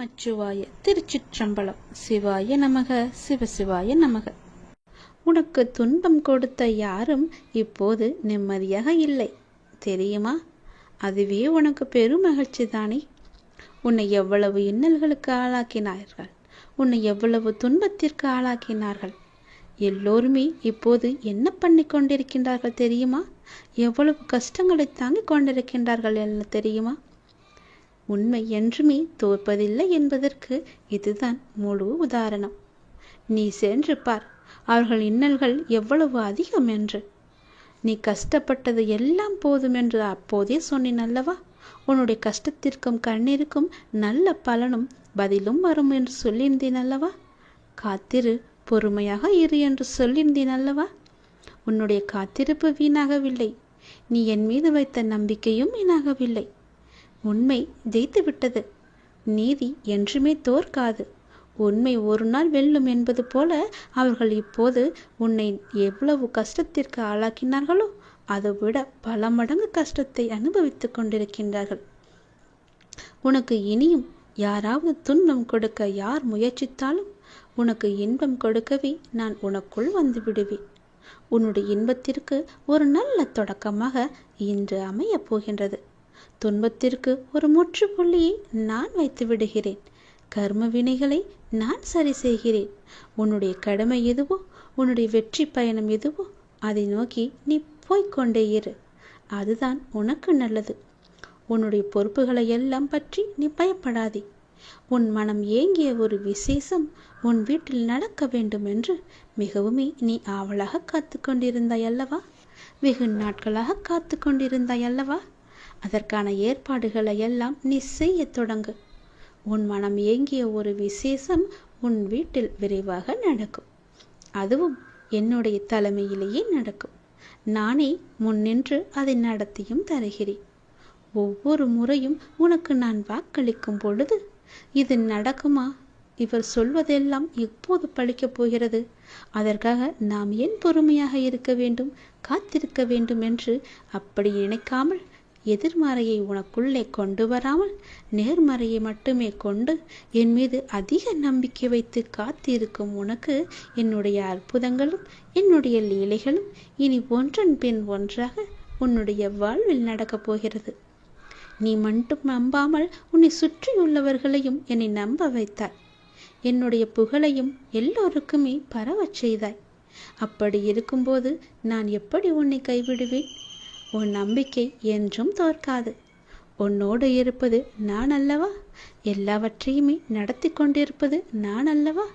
நமச்சிவாய. திருச்சிற்றம்பலம். சிவாய நமக. சிவசிவாய நமக. உனக்கு துன்பம் கொடுத்த யாரும் இப்போது நிம்மதியாக இல்லை தெரியுமா? அதுவே உனக்கு பெரும் மகிழ்ச்சி தானே. உன்னை எவ்வளவு இன்னல்களுக்கு ஆளாக்கினார்கள், உன்னை எவ்வளவு துன்பத்திற்கு ஆளாக்கினார்கள். எல்லோருமே இப்போது என்ன பண்ணி கொண்டிருக்கின்றார்கள் தெரியுமா? எவ்வளவு கஷ்டங்களை தாங்கிக் கொண்டிருக்கின்றார்கள் என்ன தெரியுமா? உண்மை என்றுமே தோற்பதில்லை என்பதற்கு இதுதான் முழு உதாரணம். நீ சென்று பார், அவர்கள் இன்னல்கள் எவ்வளவு அதிகம் என்று. நீ கஷ்டப்பட்டது எல்லாம் போதும் என்று அப்போதே சொன்னேன் அல்லவா? உன்னுடைய கஷ்டத்திற்கும் கண்ணீருக்கும் நல்ல பலனும் பதிலும் வரும் என்று சொல்லியிருந்தேன் அல்லவா? காத்திரு, பொறுமையாக இரு என்று சொல்லியிருந்தேன் அல்லவா? உன்னுடைய காத்திருப்பு வீணாகவில்லை, நீ என் மீது வைத்த நம்பிக்கையும் வீணாகவில்லை. உண்மை ஜெயித்து விட்டது. நீதி என்றுமே தோற்காது. உண்மை ஒரு நாள் வெல்லும் என்பது போல அவர்கள் இப்போது உன்னை எவ்வளவு கஷ்டத்திற்கு ஆளாக்கினார்களோ அதை விட பல மடங்கு கஷ்டத்தை அனுபவித்துக் கொண்டிருக்கின்றார்கள். உனக்கு இனியும் யாராவது துன்பம் கொடுக்க யார் முயற்சித்தாலும் உனக்கு இன்பம் கொடுக்கவே நான் உனக்குள் வந்து விடுவேன். உன்னுடைய இன்பத்திற்கு ஒரு நல்ல தொடக்கமாக இன்று அமையப் போகின்றது. துன்பத்திற்கு ஒரு முற்றுப்புள்ளியை நான் வைத்து விடுகிறேன். கர்ம வினைகளை நான் சரி செய்கிறேன். உன்னுடைய கடமை எதுவோ, உன்னுடைய வெற்றி பயணம் எதுவோ அதை நோக்கி நீ போய்கொண்டே இரு. அதுதான் உனக்கு நல்லது. உன்னுடைய பொறுப்புகளை எல்லாம் பற்றி நீ பயப்படாதே. உன் மனம் ஏங்கிய ஒரு விசேஷம் உன் வீட்டில் நடக்க வேண்டும் என்று மிகவுமே நீ ஆவலாக காத்து கொண்டிருந்தாய் அல்லவா? வெகு நாட்களாக காத்து கொண்டிருந்தாய் அல்லவா? அதற்கான ஏற்பாடுகளை எல்லாம் நீ செய்ய தொடங்கு. உன் மனம் ஏங்கிய ஒரு விசேஷம் உன் வீட்டில் விரைவாக நடக்கும். அதுவும் என்னுடைய தலைமையிலேயே நடக்கும். நானே முன்னின்று அதை நடத்தியும் தருகிறேன். ஒவ்வொரு முறையும் உனக்கு நான் வாக்களிக்கும் பொழுது இது நடக்குமா, இவர் சொல்வதெல்லாம் எப்போது பழிக்கப் போகிறது, அதற்காக நாம் ஏன் பொறுமையாக இருக்க வேண்டும், காத்திருக்க வேண்டும் என்று அப்படி நினைக்காமல் எதிர்மறையை உனக்குள்ளே கொண்டு வராமல் நேர்மறையை மட்டுமே கொண்டு என் மீது அதிக நம்பிக்கை வைத்து காத்திருக்கும் உனக்கு என்னுடைய அற்புதங்களும் என்னுடைய லீலைகளும் இனி ஒன்றன் பின் ஒன்றாக உன்னுடைய வாழ்வில் நடக்கப் போகிறது. நீ மட்டும் நம்பாமல் உன்னை சுற்றியுள்ளவர்களையும் என்னை நம்ப வைத்தாய். என்னுடைய புகழையும் எல்லோருக்குமே பரவச் செய்தாய். அப்படி இருக்கும்போது நான் எப்படி உன்னை கைவிடுவேன்? உன் நம்பிக்கை என்றும் தோற்காது. உன்னோடு இருப்பது நான் அல்லவா? எல்லாவற்றையுமே நடத்தி கொண்டிருப்பது நான் அல்லவா?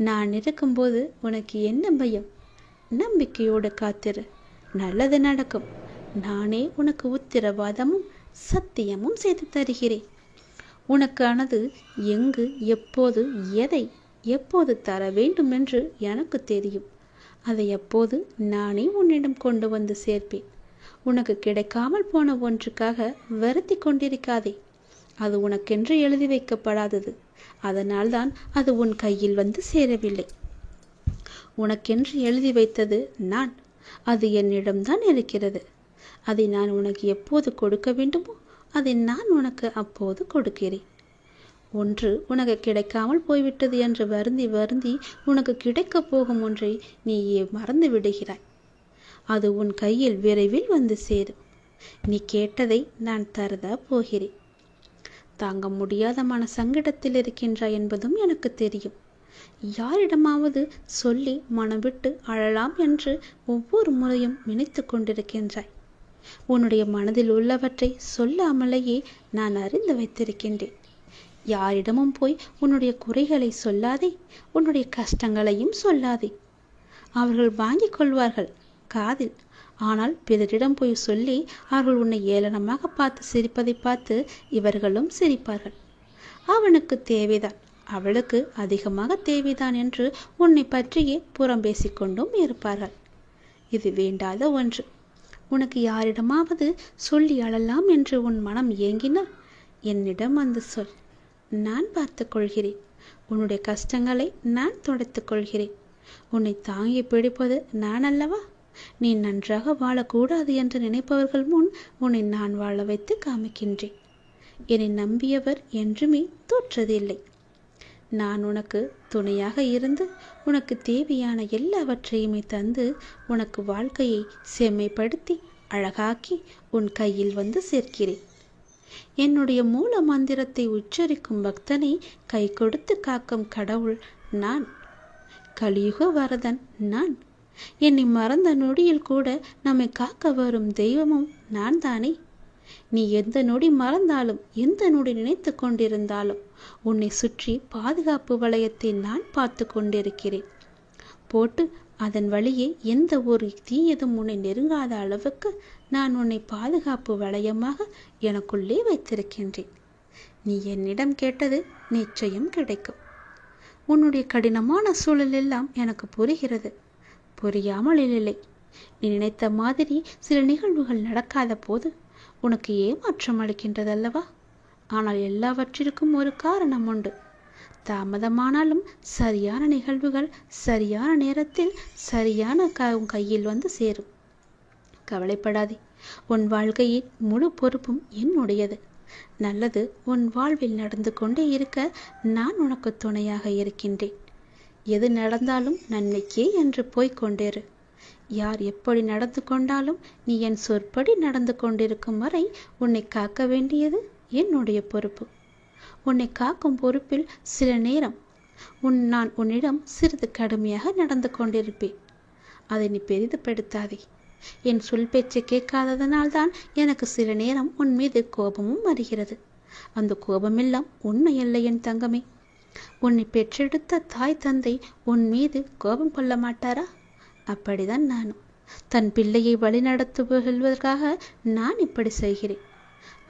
நான் இருக்கும்போது உனக்கு என்ன பயம்? நம்பிக்கையோடு காத்திரு, நல்லது நடக்கும். நானே உனக்கு உத்திரவாதமும் சத்தியமும் செய்து தருகிறேன். உனக்கானது எங்கு, எப்போது, எதை எப்போது தர வேண்டும் என்று எனக்கு தெரியும். அதை எப்போது நானே உன்னிடம் கொண்டு வந்து சேர்ப்பேன். உனக்கு கிடைக்காமல் போன ஒன்றுக்காக வருத்தி கொண்டிருக்காதே. அது உனக்கென்று எழுதி வைக்கப்படாதது. அதனால்தான் அது உன் கையில் வந்து சேரவில்லை. உனக்கென்று எழுதி வைத்தது நான். அது என்னிடம்தான் இருக்கிறது. அதை நான் உனக்கு எப்போது கொடுக்க வேண்டுமோ அதை நான் உனக்கு அப்போது கொடுக்கிறேன். ஒன்று உனக்கு கிடைக்காமல் போய்விட்டது என்று வருந்தி வருந்தி உனக்கு கிடைக்கப் போகும் ஒன்றை நீயே மறந்து விடுகிறாய். அது உன் கையில் விரைவில் வந்து சேரும். நீ கேட்டதை நான் தரதா போகிறேன். தாங்க முடியாத மன சங்கடத்தில் இருக்கின்றாய் என்பதும் எனக்கு தெரியும். யாரிடமாவது சொல்லி மனம் விட்டு அழலாம் என்று ஒவ்வொரு முறையும் நினைத்து கொண்டிருக்கின்றாய். உன்னுடைய மனதில் உள்ளவற்றை சொல்லாமலேயே நான் அறிந்து வைத்திருக்கின்றேன். யாரிடமும் போய் உன்னுடைய குறைகளை சொல்லாதே, உன்னுடைய கஷ்டங்களையும் சொல்லாதே. அவர்கள் வாங்கிக் கொள்வார்கள் காதில். ஆனால் பிறரிடம் போய் சொல்லி அவர்கள் உன்னை ஏளனமாக பார்த்து சிரிப்பதை பார்த்து இவர்களும் சிரிப்பார்கள். அவனுக்கு தேவைதான், அவளுக்கு அதிகமாக தேவைதான் என்று உன்னை பற்றியே புறம் பேசிக்கொண்டும் இருப்பார்கள். இது வேண்டாத ஒன்று. உனக்கு யாரிடமாவது சொல்லி அழலாம் என்று உன் மனம் ஏங்கினால் என்னிடம் வந்து சொல். நான் பார்த்து கொள்கிறேன். உன்னுடைய கஷ்டங்களை நான் துடைத்துக் கொள்கிறேன். உன்னை தாங்கி பிடிப்பது நான் அல்லவா? நீ நன்றாக வாழக்கூடாது என்று நினைப்பவர்கள் முன் உன்னை நான் வாழ வைத்து காமிக்கின்றேன். என்னை நம்பியவர் என்றுமே தோற்றதில்லை. நான் உனக்கு துணையாக இருந்து உனக்கு தேவையான எல்லாவற்றையுமே தந்து உனக்கு வாழ்க்கையை செம்மைப்படுத்தி அழகாக்கி உன் கையில் வந்து சேர்க்கிறேன். என்னுடைய மூல மந்திரத்தை உச்சரிக்கும் பக்தனை கை கொடுத்து காக்கும் கடவுள் நான். கலியுக வரதன் நான். என்னை மறந்த நொடியில் கூட நம்மை காக்க வரும் தெய்வமும் நான் தானே. நீ எந்த நொடி மறந்தாலும் எந்த நொடி நினைத்து கொண்டிருந்தாலும் உன்னை சுற்றி பாதுகாப்பு வளையத்தை நான் பார்த்து கொண்டிருக்கிறேன். போட்டு அதன் வழியே எந்த ஒரு தீயதும் உன்னை நெருங்காத அளவுக்கு நான் உன்னை பாதுகாப்பு வளையமாக எனக்குள்ளே வைத்திருக்கின்றேன். நீ என்னிடம் கேட்டது நிச்சயம் கிடைக்கும். உன்னுடைய கடினமான சூழல் எல்லாம் எனக்கு புரிகிறது. புரியாமல் இல்லை. நீ நினைத்த மாதிரி சில நிகழ்வுகள் நடக்காத போது உனக்கு ஏமாற்றம் அளிக்கின்றதல்லவா? ஆனால் எல்லாவற்றிற்கும் ஒரு காரணம் உண்டு. தாமதமானாலும் சரியான நிகழ்வுகள் சரியான நேரத்தில் சரியான கையில் வந்து சேரும். கவலைப்படாதே. உன் வாழ்க்கையின் முழு பொறுப்பும் என்னுடையது. நல்லது உன் வாழ்வில் நடந்து கொண்டே இருக்க நான் உனக்கு துணையாக இருக்கின்றேன். எது நடந்தாலும் நன்மைக்கே என்று போய்கொண்டேரு. யார் எப்படி நடந்து கொண்டாலும் நீ என் சொற்படி நடந்து கொண்டிருக்கும் வரை உன்னை காக்க வேண்டியது என்னுடைய பொறுப்பு. உன்னை காக்கும் பொறுப்பில் சில நேரம் நான் உன்னிடம் சிறிது கடுமையாக நடந்து கொண்டிருப்பேன். அதை நீ பெரிதுபடுத்தாதே. என் சொல் பேச்சை கேட்காததனால்தான் எனக்கு சில நேரம் உன் மீது கோபமும் வருகிறது. அந்த கோபமெல்லாம் உண்மையல்ல என் தங்கமே. உன்னை பெற்றெடுத்த தாய் தந்தை உன் மீது கோபம் கொள்ள மாட்டாரா? அப்படிதான் நானும். தன் பிள்ளையை வழிநடத்துவதற்காக நான் இப்படி செய்கிறேன்.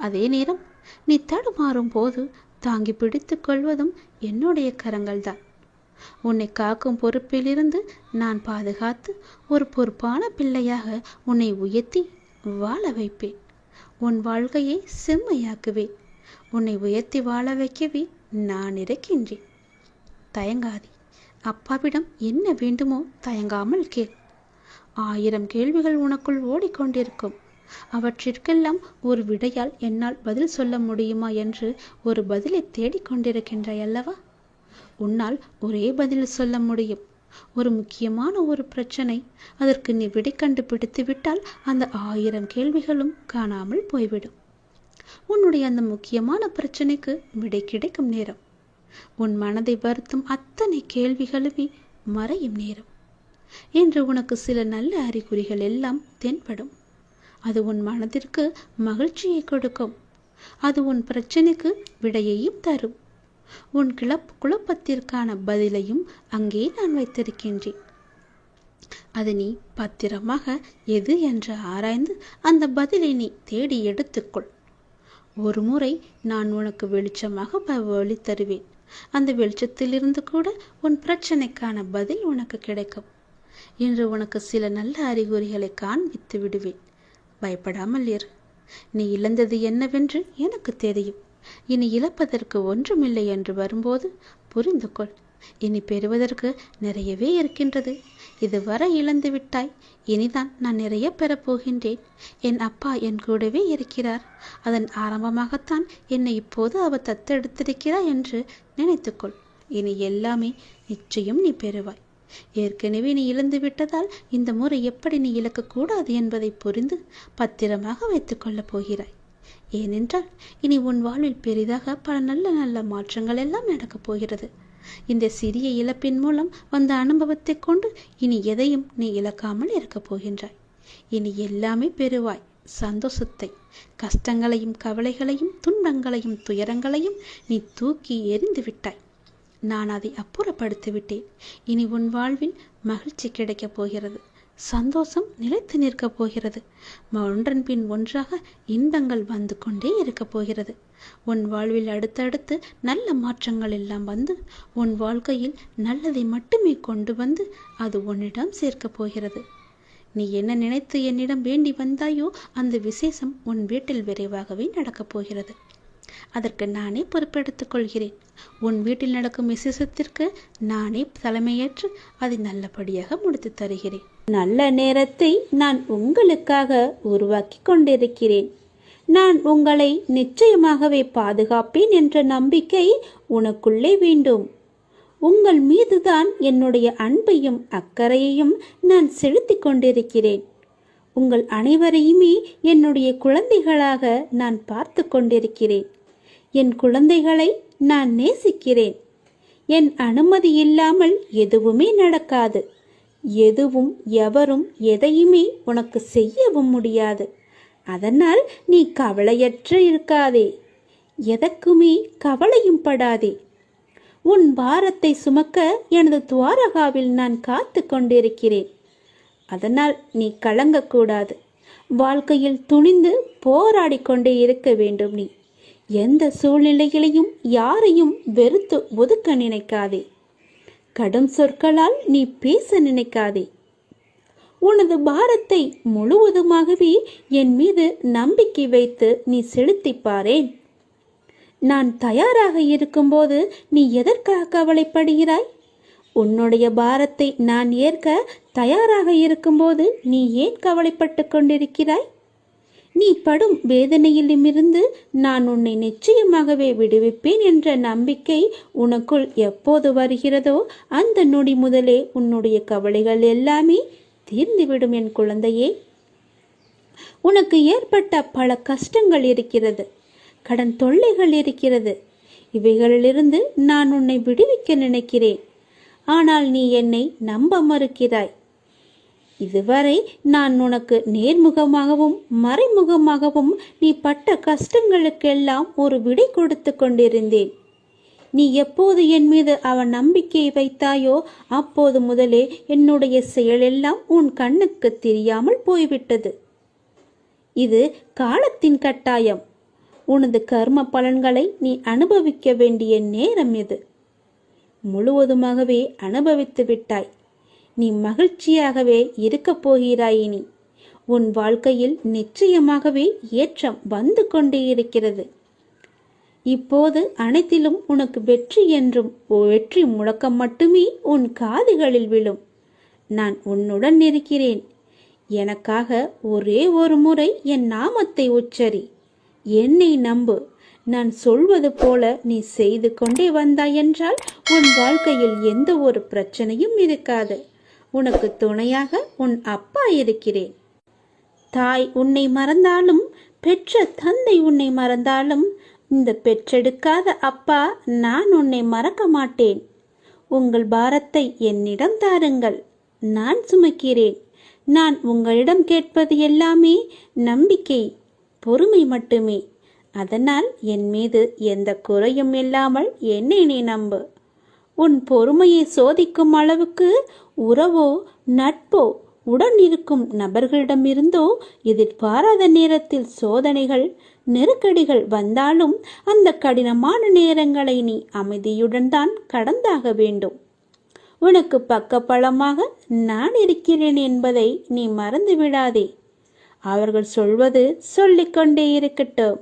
அதே நேரம் நீ தடுமாறும் போது தாங்கி பிடித்து கொள்வதும் என்னுடைய கரங்கள்தான். உன்னை காக்கும் பொறுப்பிலிருந்து நான் பாதுகாத்து ஒரு பொறுப்பான பிள்ளையாக உன்னை உயர்த்தி வாழ வைப்பேன். உன் வாழ்க்கையை செம்மையாக்குவேன். உன்னை உயர்த்தி வாழ வைக்கவே நான் இருக்கின்றேன். தயங்காதே. அப்பாவிடம் என்ன வேண்டுமோ தயங்காமல் கேள். 1000 கேள்விகள் உனக்குள் ஓடிக்கொண்டிருக்கும். அவற்றிற்கெல்லாம் ஒரு விடையால் என்னால் பதில் சொல்ல முடியுமா என்று ஒரு பதிலை தேடிக்கொண்டிருக்கின்றாய் அல்லவா? உன்னால் ஒரே பதில் சொல்ல முடியும். ஒரு முக்கியமான ஒரு பிரச்சனை, அதற்கு நீ விடை கண்டுபிடித்து விட்டால் அந்த 1000 கேள்விகளும் காணாமல் போய்விடும். உன்னுடைய அந்த முக்கியமான பிரச்சனைக்கு விடை கிடைக்கும் நேரம், உன் மனதை வருத்தும் அத்தனை கேள்விகளுமே மறையும் நேரம் என்று உனக்கு சில நல்ல அறிகுறிகள் எல்லாம் தென்படும். அது உன் மனதிற்கு மகிழ்ச்சியை கொடுக்கும். அது உன் பிரச்சனைக்கு விடையையும் தரும். உன் குழப்பத்திற்கான பதிலையும் அங்கே நான் வைத்திருக்கின்றேன். அது நீ பத்திரமாக எது என்று ஆராய்ந்து அந்த பதிலை நீ தேடி எடுத்துக்கொள். ஒரு முறை நான் உனக்கு வெளிச்சமாக வழி தருவேன். அந்த வெளிச்சத்திலிருந்து கூட உன் பிரச்சனைக்கான பதில் உனக்கு கிடைக்கும். இன்று உனக்கு சில நல்ல அறிகுறிகளை காண்பித்து விடுவேன். பயப்படாமல் இரு. நீ இழந்தது என்னவென்று எனக்கு தெரியும். இனி இழப்பதற்கு ஒன்றுமில்லை என்று வரும்போது புரிந்து கொள். இனி பெறுவதற்கு நிறையவே இருக்கின்றது. இதுவரை இழந்து விட்டாய். இனிதான் நான் நிறைய பெறப்போகின்றேன். என் அப்பா என் கூடவே இருக்கிறார். அதன் ஆரம்பமாகத்தான் என்னை இப்போது அவர் தத்தெடுத்திருக்கிறார் என்று நினைத்துக்கொள். இனி எல்லாமே நிச்சயம் நீ பெறுவாய். ஏற்கனவே நீ இழந்து விட்டதால் இந்த முறை எப்படி நீ இழக்கக்கூடாது என்பதை புரிந்து பத்திரமாக வைத்துக் கொள்ளப் போகிறாய். ஏனென்றால் இனி உன் வாழ்வில் பெரிதாக பல நல்ல நல்ல மாற்றங்கள் எல்லாம் நடக்கப் போகிறது. இந்த சிறிய இழப்பின் மூலம் வந்த அனுபவத்தை கொண்டு இனி எதையும் நீ இழக்காமல் இருக்கப் போகின்றாய். இனி எல்லாமே பெறுவாய். சந்தோஷத்தை, கஷ்டங்களையும் கவலைகளையும் துன்பங்களையும் துயரங்களையும் நீ தூக்கி எறிந்து விட்டாய். நான் அதை அப்புறப்படுத்தி விட்டேன். இனி உன் வாழ்வில் மகிழ்ச்சி கிடைக்கப் போகிறது. சந்தோஷம் நிலைத்து நிற்கப் போகிறது. ஒன்றன் பின் ஒன்றாக இன்பங்கள் வந்து கொண்டே இருக்கப் போகிறது. உன் வாழ்வில் அடுத்தடுத்து நல்ல மாற்றங்கள் எல்லாம் வந்து உன் வாழ்க்கையில் நல்லதை மட்டுமே கொண்டு வந்து அது உன்னிடம் சேர்க்கப் போகிறது. நீ என்ன நினைத்து என்னிடம் வேண்டி வந்தாயோ அந்த விசேஷம் உன் வீட்டில் விரைவாகவே நடக்கப் போகிறது. அதற்கு நானே பொறுப்பெடுத்துக் கொள்கிறேன். உன் வீட்டில் நடக்கும் விசேஷத்திற்கு நானே தலைமையேற்று அதை நல்லபடியாக முடித்து தருகிறேன். நல்ல நேரத்தை நான் உங்களுக்காக உருவாக்கி கொண்டிருக்கிறேன். நான் உங்களை நிச்சயமாகவே பாதுகாப்பேன் என்ற நம்பிக்கை உனக்குள்ளே வேண்டும். உங்கள் மீதுதான் என்னுடைய அன்பையும் அக்கறையையும் நான் செலுத்திக் கொண்டிருக்கிறேன். உங்கள் அனைவரையுமே என்னுடைய குழந்தைகளாக நான் பார்த்து கொண்டிருக்கிறேன். என் குழந்தைகளை நான் நேசிக்கிறேன். என் அனுமதி இல்லாமல் எதுவுமே நடக்காது. எதுவும் எவரும் எதையுமே உனக்கு செய்யவும் முடியாது. அதனால் நீ கவலையற்று இருக்காதே. எதற்குமே கவலையும் படாதே. உன் பாரத்தை சுமக்க எனது துவாரகாவில் நான் காத்து கொண்டிருக்கிறேன். அதனால் நீ கலங்கக்கூடாது. வாழ்க்கையில் துணிந்து போராடி கொண்டே இருக்க வேண்டும். நீ எந்த சூழ்நிலைகளையும் யாரையும் வெறுத்து ஒதுக்க நினைக்காதே. கடும் சொற்களால் நீ பேச நினைக்காதே. உனது பாரத்தை முழுவதுமாகவே என் மீது நம்பிக்கை வைத்து நீ செலுத்திப்பாரேன். நான் தயாராக இருக்கும்போது நீ எதற்காக கவலைப்படுகிறாய்? உன்னுடைய பாரத்தை நான் ஏற்க தயாராக இருக்கும்போது நீ ஏன் கவலைப்பட்டு கொண்டிருக்கிறாய்? நீ படும் வேதனையிலுமிருந்து நான் உன்னை நிச்சயமாகவே விடுவிப்பேன் என்ற நம்பிக்கை உனக்குள் எப்போது வருகிறதோ அந்த நொடி முதலே உன்னுடைய கவலைகள் எல்லாமே தீர்ந்துவிடும் என் குழந்தையே. உனக்கு ஏற்பட்ட பல கஷ்டங்கள் இருக்கிறது. கடன் தொல்லைகள் இருக்கிறது. இவைகளிலிருந்து நான் உன்னை விடுவிக்க நினைக்கிறேன். ஆனால் நீ என்னை நம்ப மறுக்கிறாய். இதுவரை நான் உனக்கு நேர்முகமாகவும் மறைமுகமாகவும் நீ பட்ட கஷ்டங்களுக்கெல்லாம் ஒரு விடை கொடுத்து கொண்டிருந்தேன். நீ எப்போது என் மீது அவன் நம்பிக்கையை வைத்தாயோ அப்போது முதலே என்னுடைய செயலெல்லாம் உன் கண்ணுக்கு தெரியாமல் போய்விட்டது. இது காலத்தின் கட்டாயம். உனது கர்ம பலன்களை நீ அனுபவிக்க வேண்டிய நேரம் இது. முழுவதுமாகவே அனுபவித்து விட்டாய். நீ மகிழ்ச்சியாகவே இருக்கப் போகிறாய். இனி உன் வாழ்க்கையில் நிச்சயமாகவே ஏற்றம் வந்து கொண்டே இருக்கிறது. இப்போது அனைத்திலும் உனக்கு வெற்றி என்றும் வெற்றி முழக்கம் மட்டுமே உன் காதுகளில் விழும். நான் உன்னுடன் இருக்கிறேன். எனக்காக ஒரே ஒரு முறை என் நாமத்தை உச்சரி. என்னை நம்பு. நான் சொல்வது போல நீ செய்து கொண்டே வந்தாய் என்றால் உன் வாழ்க்கையில் எந்த ஒரு பிரச்சனையும் இருக்காது. உனக்கு துணையாக உன் அப்பா இருக்கிறேன். தாய் உன்னை மறந்தாலும் பெற்ற தந்தை உன்னை மறந்தாலும் இந்த பெற்றெடுக்காத அப்பா நான் உன்னை மறக்க மாட்டேன். உங்கள் பாரத்தை என்னிடம் தாருங்கள். நான் சுமக்கிறேன். நான் உங்களிடம் கேட்பது எல்லாமே நம்பிக்கை, பொறுமை மட்டுமே. அதனால் என் மீது எந்த குறையும் இல்லாமல் என்னை நீ நம்பு. உன் பொறுமையை சோதிக்கும் அளவுக்கு உறவோ நட்போ உடன் இருக்கும் நபர்களிடமிருந்தோ எதிர்பாராத நேரத்தில் சோதனைகள் நெருக்கடிகள் வந்தாலும் அந்த கடினமான நேரங்களை நீ அமைதியுடன் தான் கடந்தாக வேண்டும். உனக்கு பக்கபலமாக நான் இருக்கிறேன் என்பதை நீ மறந்து விடாதே. அவர்கள் சொல்வது சொல்லிக்கொண்டே இருக்கட்டும்.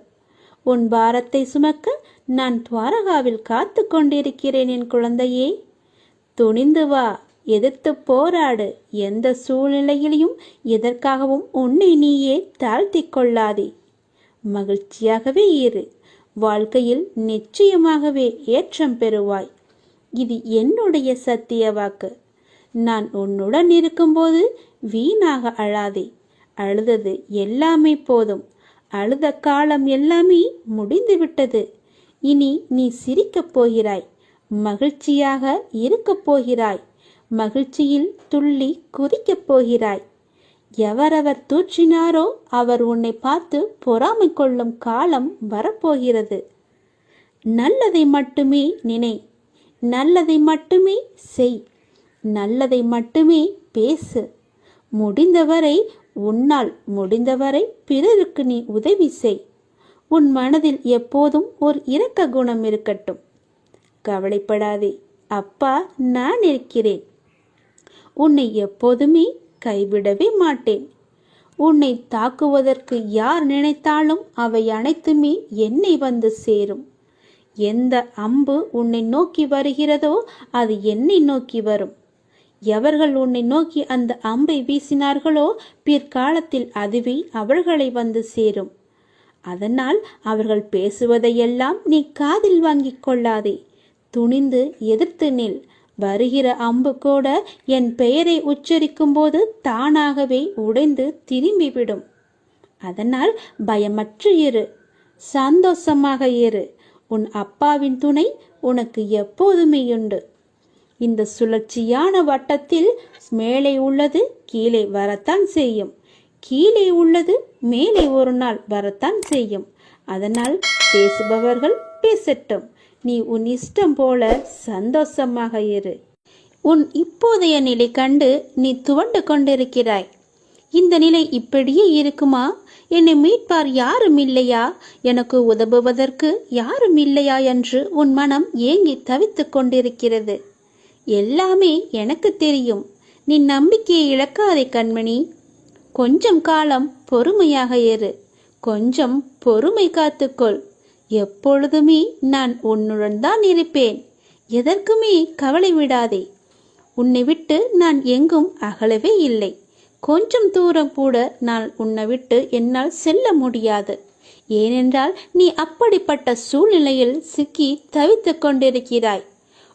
உன் பாரத்தை சுமக்க நான் துவாரகாவில் காத்து கொண்டிருக்கிறேன் என் குழந்தையே. துணிந்து வா. எதிர்த்து போராடு. எந்த சூழ்நிலையிலையும் எதற்காகவும் உன்னை நீயே தாழ்த்தி கொள்ளாதே. மகிழ்ச்சியாகவே இரு. வாழ்க்கையில் நிச்சயமாகவே ஏற்றம் பெறுவாய். இது என்னுடைய சத்திய வாக்கு. நான் உன்னுடன் இருக்கும்போது வீணாக அழாதே. அழுதது எல்லாமே போதும். அழுத காலம் எல்லாமே முடிந்துவிட்டது. இனி நீ சிரிக்கப் போகிறாய். மகிழ்ச்சியாக இருக்கப் போகிறாய். மகிழ்ச்சியில் துள்ளி குதிக்கப் போகிறாய். எவரவர் தூற்றினாரோ அவர் உன்னை பார்த்து பொறாமை கொள்ளும் காலம் வரப்போகிறது. நல்லதை மட்டுமே நினை. நல்லதை மட்டுமே செய். நல்லதை மட்டுமே பேசு. முடிந்தவரை உன்னால் முடிந்தவரை பிறருக்கு நீ உதவி செய். உன் மனதில் எப்போதும் ஒரு இரக்க குணம் இருக்கட்டும். கவலைப்படாதே. அப்பா நான் இருக்கிறேன். உன்னை எப்போதுமே கைவிடவே மாட்டேன். உன்னை தாக்குவதற்கு யார் நினைத்தாலும் அவை அனைத்துமே என்னை வந்து சேரும். எந்த அம்பு உன்னை நோக்கி வருகிறதோ அது என்னை நோக்கி வரும். எவர்கள் உன்னை நோக்கி அந்த அம்பை வீசினார்களோ பிற்காலத்தில் அதுவே அவர்களை வந்து சேரும். அதனால் அவர்கள் பேசுவதையெல்லாம் நீ காதில் வாங்கிக் கொள்ளாதே. துணிந்து எதிர்த்து நில். வருகிற அம்பு கூட என் பெயரை உச்சரிக்கும் போது தானாகவே உடைந்து திரும்பிவிடும். அதனால் பயமற்று இரு, சந்தோஷமாக இரு. உன் அப்பாவின் துணை உனக்கு எப்போதுமே உண்டு. இந்த சுழற்சியான வட்டத்தில் மேலே உள்ளது கீழே வரத்தான் செய்யும், கீழே உள்ளது மேலே ஒரு நாள் வரத்தான் செய்யும். அதனால் பேசுபவர்கள் பேசட்டும், நீ உன் இஷ்டம் போல சந்தோஷமாக இரு. உன் இப்போதைய நிலை கண்டு நீ துவண்டு கொண்டிருக்கிறாய். இந்த நிலை இப்படியே இருக்குமா? என்னை மீட்பார் யாரும் இல்லையா? எனக்கு உதவுவதற்கு யாரும் இல்லையா என்று உன் மனம் ஏங்கி தவித்து கொண்டிருக்கிறது. எல்லாமே எனக்கு தெரியும். நீ நம்பிக்கையை இழக்காதே கண்மணி. கொஞ்சம் காலம் பொறுமையாக இரு. கொஞ்சம் பொறுமை காத்துக்கொள். எப்பொழுதுமே நான் உன்னுடன் தான் இருப்பேன். எதற்குமே கவலை விடாதே. உன்னை விட்டு நான் எங்கும் அகலவே இல்லை. கொஞ்சம் தூரம் கூட நான் உன்னை விட்டு என்னால் செல்ல முடியாது. ஏனென்றால் நீ அப்படிப்பட்ட சூழ்நிலையில் சிக்கி தவித்து கொண்டிருக்கிறாய்.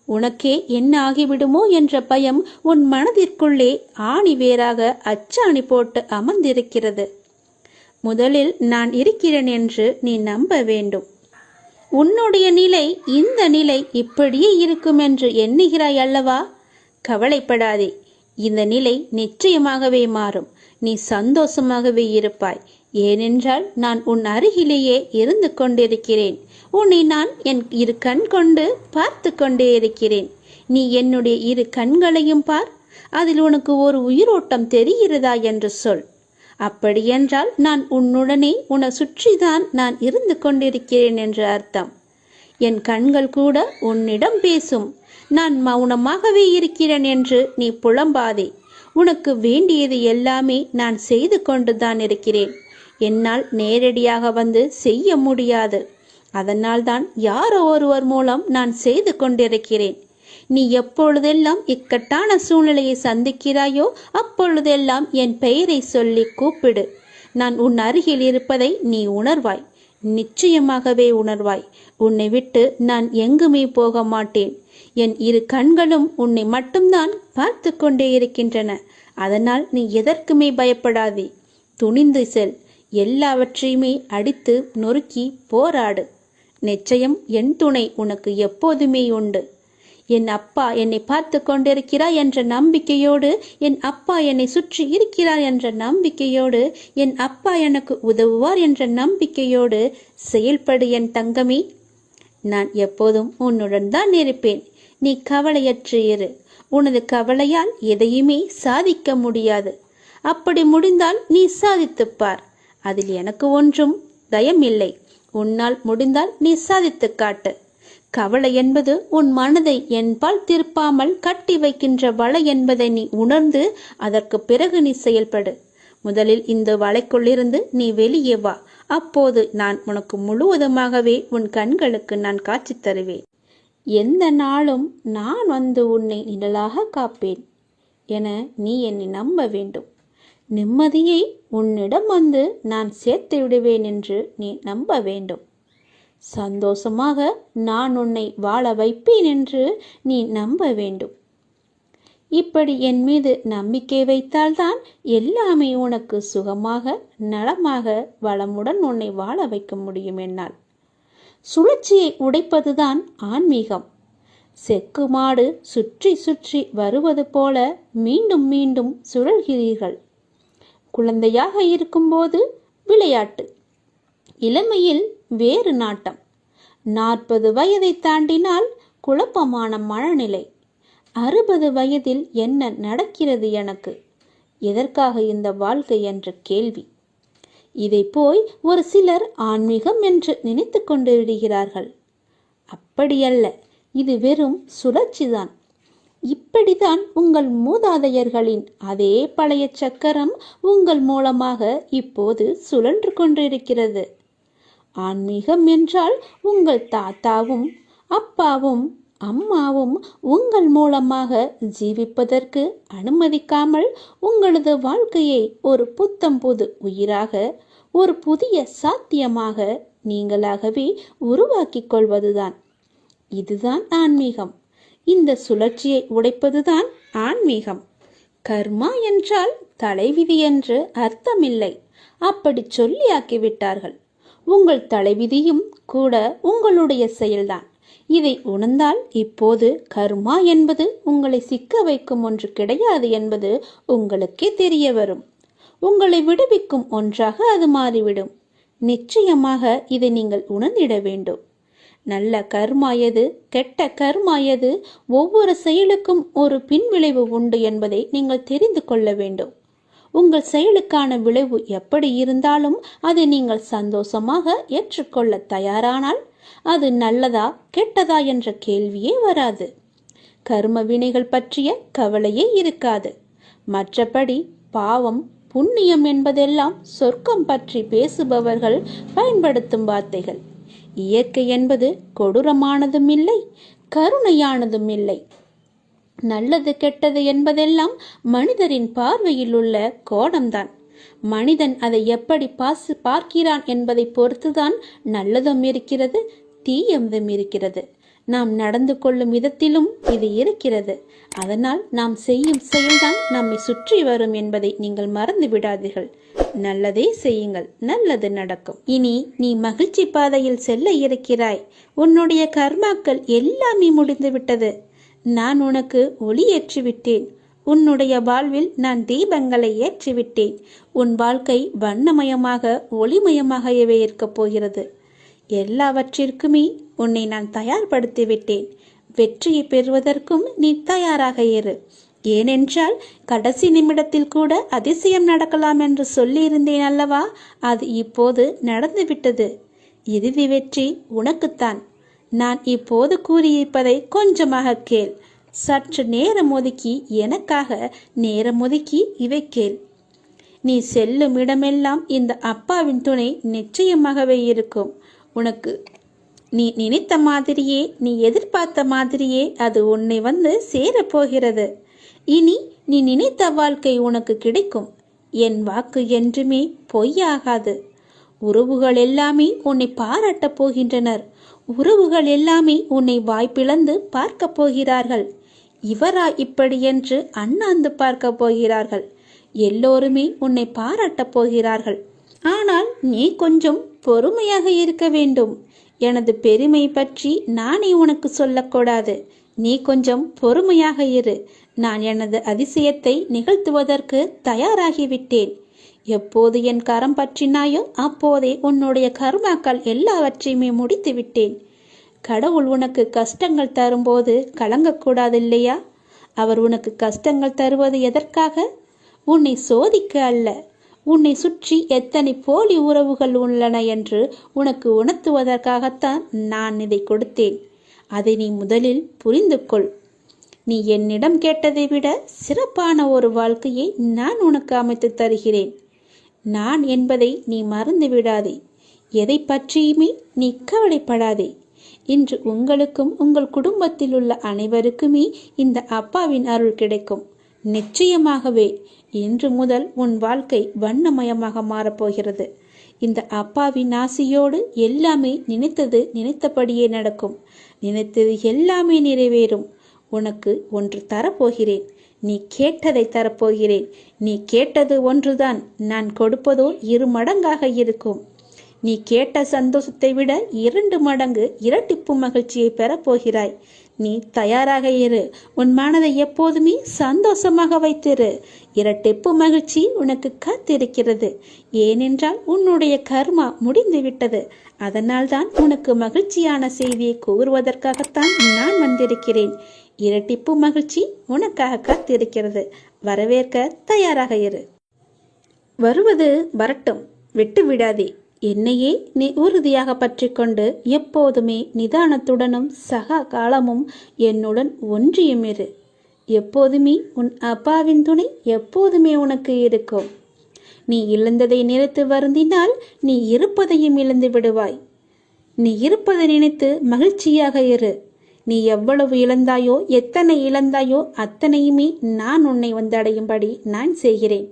உனக்கே என்ன ஆகிவிடுமோ என்ற பயம் உன் மனதிற்குள்ளே ஆணி வேறாக அச்சாணி போட்டு அமர்ந்திருக்கிறது. முதலில் நான் இருக்கிறேன் என்று நீ நம்ப வேண்டும். உன்னுடைய நிலை இந்த நிலை இப்படியே இருக்கும் என்று எண்ணுகிறாய் அல்லவா? கவலைப்படாதே. இந்த நிலை நிச்சயமாகவே மாறும். நீ சந்தோஷமாகவே இருப்பாய். ஏனென்றால் நான் உன் அருகிலேயே இருந்து கொண்டிருக்கிறேன். உன்னை நான் என் இரு கண் கொண்டு பார்த்து கொண்டே இருக்கிறேன். நீ என்னுடைய இரு கண்களையும் பார். அதில் உனக்கு ஒரு உயிரோட்டம் தெரிகிறதா என்று சொல். அப்படியென்றால் நான் உன்னுடனே உன்னை சுற்றிதான் நான் இருந்து கொண்டிருக்கிறேன் என்று அர்த்தம். என் கண்கள் கூட உன்னிடம் பேசும். நான் மௌனமாகவே இருக்கிறேன் என்று நீ புலம்பாதே. உனக்கு வேண்டியது எல்லாமே நான் செய்து கொண்டுதான் இருக்கிறேன். என்னால் நேரடியாக வந்து செய்ய முடியாது. அதனால்தான் யாரோ ஒருவர் மூலம் நான் செய்து கொண்டிருக்கிறேன். நீ எப்பொழுதெல்லாம் இக்கட்டான சூழ்நிலையை சந்திக்கிறாயோ அப்பொழுதெல்லாம் என் பெயரை சொல்லி கூப்பிடு. நான் உன் அருகில் இருப்பதை நீ உணர்வாய். நிச்சயமாகவே உணர்வாய். உன்னை விட்டு நான் எங்குமே போக மாட்டேன். என் இரு கண்களும் உன்னை மட்டும்தான் பார்த்து கொண்டே இருக்கின்றன. அதனால் நீ எதற்குமே பயப்படாதே. துணிந்து செல். எல்லாவற்றையுமே அடித்து நொறுக்கி போராடு. நிச்சயம் என் துணை உனக்கு எப்போதுமே உண்டு. என் அப்பா என்னை பார்த்து கொண்டிருக்கிறார் என்ற நம்பிக்கையோடு, என் அப்பா என்னை சுற்றி இருக்கிறார் என்ற நம்பிக்கையோடு, என் அப்பா எனக்கு உதவுவார் என்ற நம்பிக்கையோடு செயல்படு என் தங்கமே. நான் எப்போதும் உன்னுடன் தான் இருப்பேன். நீ கவலையற்று இரு. உனது கவலையால் எதையுமே சாதிக்க முடியாது. அப்படி முடிந்தால் நீ சாதித்துப் பார். அதில் எனக்கு ஒன்றும் பயமில்லை. உன்னால் முடிந்தால் நீ சாதித்து காட்டு. கவலை என்பது உன் மனதை என்பால் திருப்பாமல் கட்டி வைக்கின்ற வலை என்பதை நீ உணர்ந்து அதற்கு பிறகு நீ செயல்படு. முதலில் இந்த வலைக்குள்ளிருந்து நீ வெளியே வா. அப்போது நான் உனக்கு முழுவதுமாகவே உன் கண்களுக்கு நான் காட்சி தருவேன். எந்த நாளும் நான் வந்து உன்னை நிழலாக காப்பேன் என நீ என்னை நம்ப வேண்டும். நிம்மதியை உன்னிடம் வந்து நான் சேர்த்து விடுவேன் என்று நீ நம்ப வேண்டும். சந்தோஷமாக நான் உன்னை வாழ வைப்பேன் என்று நீ நம்ப வேண்டும். இப்படி என் மீது நம்பிக்கை வைத்தால்தான் எல்லாமே உனக்கு சுகமாக, நலமாக, வளமுடன் உன்னை வாழ வைக்க முடியும். என்னால் சுழற்சியை உடைப்பதுதான் ஆன்மீகம். செக்கு மாடு சுற்றி சுற்றி வருவது போல மீண்டும் மீண்டும் சுழல்கிறீர்கள். குழந்தையாக இருக்கும்போது விளையாட்டு, இளமையில் வேறு நாட்டம், 40 வயதை தாண்டினால் குழப்பமான மனநிலை, 60 வயதில் என்ன நடக்கிறது எனக்கு, எதற்காக இந்த வாழ்க்கை என்ற கேள்வி. இதை போய் ஒரு சிலர் ஆன்மீகம் என்று நினைத்து கொண்டு விடுகிறார்கள். அப்படியல்ல, இது வெறும் சுழற்சிதான். இப்படித்தான் உங்கள் மூதாதையர்களின் அதே பழைய சக்கரம் உங்கள் மூலமாக இப்போது சுழன்று கொண்டிருக்கிறது. ஆன்மீகம் என்றால் உங்கள் தாத்தாவும் அப்பாவும் அம்மாவும் உங்கள் மூலமாக ஜீவிப்பதற்கு அனுமதிக்காமல் உங்களது வாழ்க்கையை ஒரு புத்தம் புது உயிராக, ஒரு புதிய சாத்தியமாக நீங்களாகவே உருவாக்கிக் கொள்வதுதான். இதுதான் ஆன்மீகம். இந்த சுழற்சியை உடைப்பதுதான் ஆன்மீகம். கர்மா என்றால் தலைவிதி என்று அர்த்தமில்லை. அப்படி சொல்லியாக்கிவிட்டார்கள். உங்கள் தலைவிதியும் கூட உங்களுடைய செயல்தான். இதை உணர்ந்தால் இப்போது கர்மா என்பது உங்களை சிக்க வைக்கும் ஒன்று கிடையாது என்பது உங்களுக்கே தெரிய வரும். உங்களை விடுவிக்கும் ஒன்றாக அது மாறிவிடும். நிச்சயமாக இதை நீங்கள் உணர்ந்திட வேண்டும். நல்ல கர்மா எது, கெட்ட கர்மா எது, ஒவ்வொரு செயலுக்கும் ஒரு பின்விளைவு உண்டு என்பதை நீங்கள் தெரிந்து கொள்ள வேண்டும். உங்கள் செயலுக்கான விளைவு எப்படி இருந்தாலும் அதை நீங்கள் சந்தோஷமாக ஏற்றுக்கொள்ள தயாரானால் அது நல்லதா கெட்டதா என்ற கேள்வியே வராது. கர்ம வினைகள் பற்றிய கவலையே இருக்காது. மற்றபடி பாவம் புண்ணியம் என்பதெல்லாம் சொர்க்கம் பற்றி பேசுபவர்கள் பயன்படுத்தும் வார்த்தைகள். இயற்கை என்பது கொடூரமானதும் இல்லை, கருணையானதும் இல்லை. நல்லது கெட்டது என்பதெல்லாம் மனிதரின் பார்வையில் உள்ள கோணம்தான். மனிதன் அதை எப்படி பார்க்கிறான் என்பதை பொறுத்துதான் நல்லதும் இருக்கிறது, தீயதும் இருக்கிறது. நாம் நடந்து கொள்ளும் விதத்திலும் இது இருக்கிறது. அதனால் நாம் செய்யும் செயல்தான் நம்மை சுற்றி வரும் என்பதை நீங்கள் மறந்து விடாதீர்கள். நல்லதே செய்யுங்கள், நல்லது நடக்கும். இனி நீ மகிழ்ச்சி பாதையில் செல்ல இருக்கிறாய். உன்னுடைய கர்மாக்கள் எல்லாமே முடிந்து விட்டது. நான் உனக்கு ஒளி ஏற்றிவிட்டேன். உன்னுடைய வாழ்வில் நான் தீபங்களை ஏற்றிவிட்டேன். உன் வாழ்க்கை வண்ணமயமாக ஒளிமயமாகவே இருக்கப் போகிறது. எல்லாவற்றிற்குமே உன்னை நான் தயார்படுத்திவிட்டேன். வெற்றியை பெறுவதற்கும் நீ தயாராக இரு. ஏனென்றால் கடைசி நிமிடத்தில் கூட அதிசயம் நடக்கலாம் என்று சொல்லியிருந்தேன் அல்லவா? அது இப்போது நடந்துவிட்டது. இறுதி வெற்றி உனக்குத்தான். நான் இப்போது கூறியிருப்பதை கொஞ்சமாக கேள். சற்று நேரம் ஒதுக்கி எனக்காக நேரம் ஒதுக்கி இவை கேள். நீ செல்லும் இடமெல்லாம் இந்த அப்பாவின் துணை நிச்சயமாகவே இருக்கும். உனக்கு நீ நினைத்த மாதிரியே, நீ எதிர்பார்த்த மாதிரியே அது உன்னை வந்து சேரப்போகிறது. இனி நீ நினைத்த வாழ்க்கை உனக்கு கிடைக்கும். என் வாக்கு என்றுமே பொய்யாகாது. உறவுகள் எல்லாமே உன்னை பாராட்டப் போகின்றனர். உறவுகள் எல்லாமே உன்னை வாய்ப்பிழந்து பார்க்க போகிறார்கள். இவரா இப்படி என்று அண்ணாந்து பார்க்க போகிறார்கள். எல்லோருமே உன்னை பாராட்டப் போகிறார்கள். ஆனால் நீ கொஞ்சம் பொறுமையாக இருக்க வேண்டும். எனது பெருமை பற்றி நானே உனக்கு சொல்லக்கூடாது. நீ கொஞ்சம் பொறுமையாக இரு. நான் எனது அதிசயத்தை நிகழ்த்துவதற்கு தயாராகிவிட்டேன். எப்போது என் கரம் பற்றினாயோ அப்போதே உன்னுடைய கர்மாக்கள் எல்லாவற்றையுமே முடித்து விட்டேன். கடவுள் உனக்கு கஷ்டங்கள் தரும்போது கலங்கக்கூடாது இல்லையா? அவர் உனக்கு கஷ்டங்கள் தருவது எதற்காக? உன்னை சோதிக்க அல்ல. உன்னை சுற்றி எத்தனை போலி உறவுகள் உள்ளன என்று உனக்கு உணர்த்துவதற்காகத்தான் நான் இதை கொடுத்தேன். அதை நீ முதலில் புரிந்து கொள். நீ என்னிடம் கேட்டதை விட சிறப்பான ஒரு வாழ்க்கையை நான் உனக்கு அமைத்து தருகிறேன். நான் என்பதை நீ மறந்து விடாதே. எதை பற்றியுமே நீ கவலைப்படாதே. இன்று உங்களுக்கும் உங்கள் குடும்பத்தில் உள்ள அனைவருக்குமே இந்த அப்பாவின் அருள் கிடைக்கும். நிச்சயமாகவே இன்று முதல் உன் வாழ்க்கை வண்ணமயமாக மாறப்போகிறது. இந்த அப்பாவின் ஆசையோடு எல்லாமே நினைத்தது நினைத்தபடியே நடக்கும். நினைத்தது எல்லாமே நிறைவேறும். உனக்கு ஒன்று தரப்போகிறேன். நீ கேட்டதை தரப்போகிறேன். நீ கேட்டது ஒன்றுதான், நான் கொடுப்பதோ 2 மடங்காக இருக்கும். நீ கேட்ட சந்தோஷத்தை விட 2 மடங்கு இரட்டிப்பு மகிழ்ச்சியை பெறப்போகிறாய். நீ தயாராக இரு. உன் மனதை எப்போதுமே சந்தோஷமாக வைத்திரு. இரட்டிப்பு மகிழ்ச்சி உனக்கு காத்திருக்கிறது. ஏனென்றால் உன்னுடைய கர்மா முடிந்து விட்டது. அதனால்தான் உனக்கு மகிழ்ச்சியான செய்தியை கூறுவதற்காகத்தான் நான் வந்திருக்கிறேன். இரட்டிப்பு மகிழ்ச்சி உனக்காக காத்திருக்கிறது. வரவேற்க தயாராக இரு. வருவது வரட்டும், விட்டு விடாதே. என்னையே நீ உறுதியாக பற்றி கொண்டு எப்போதுமே நிதானத்துடனும் சகா காலமும் என்னுடன் ஒன்றியும் இரு. எப்போதுமே உன் அப்பாவின் துணை எப்போதுமே உனக்கு இருக்கும். நீ இழந்ததை நினைத்து வருந்தினால் நீ இருப்பதையும் இழந்து விடுவாய். நீ இருப்பதை நினைத்து மகிழ்ச்சியாக இரு. நீ எவ்வளவு இழந்தாயோ, எத்தனை இழந்தாயோ அத்தனையுமே நான் உன்னை வந்தடையும்படி நான் செய்கிறேன்.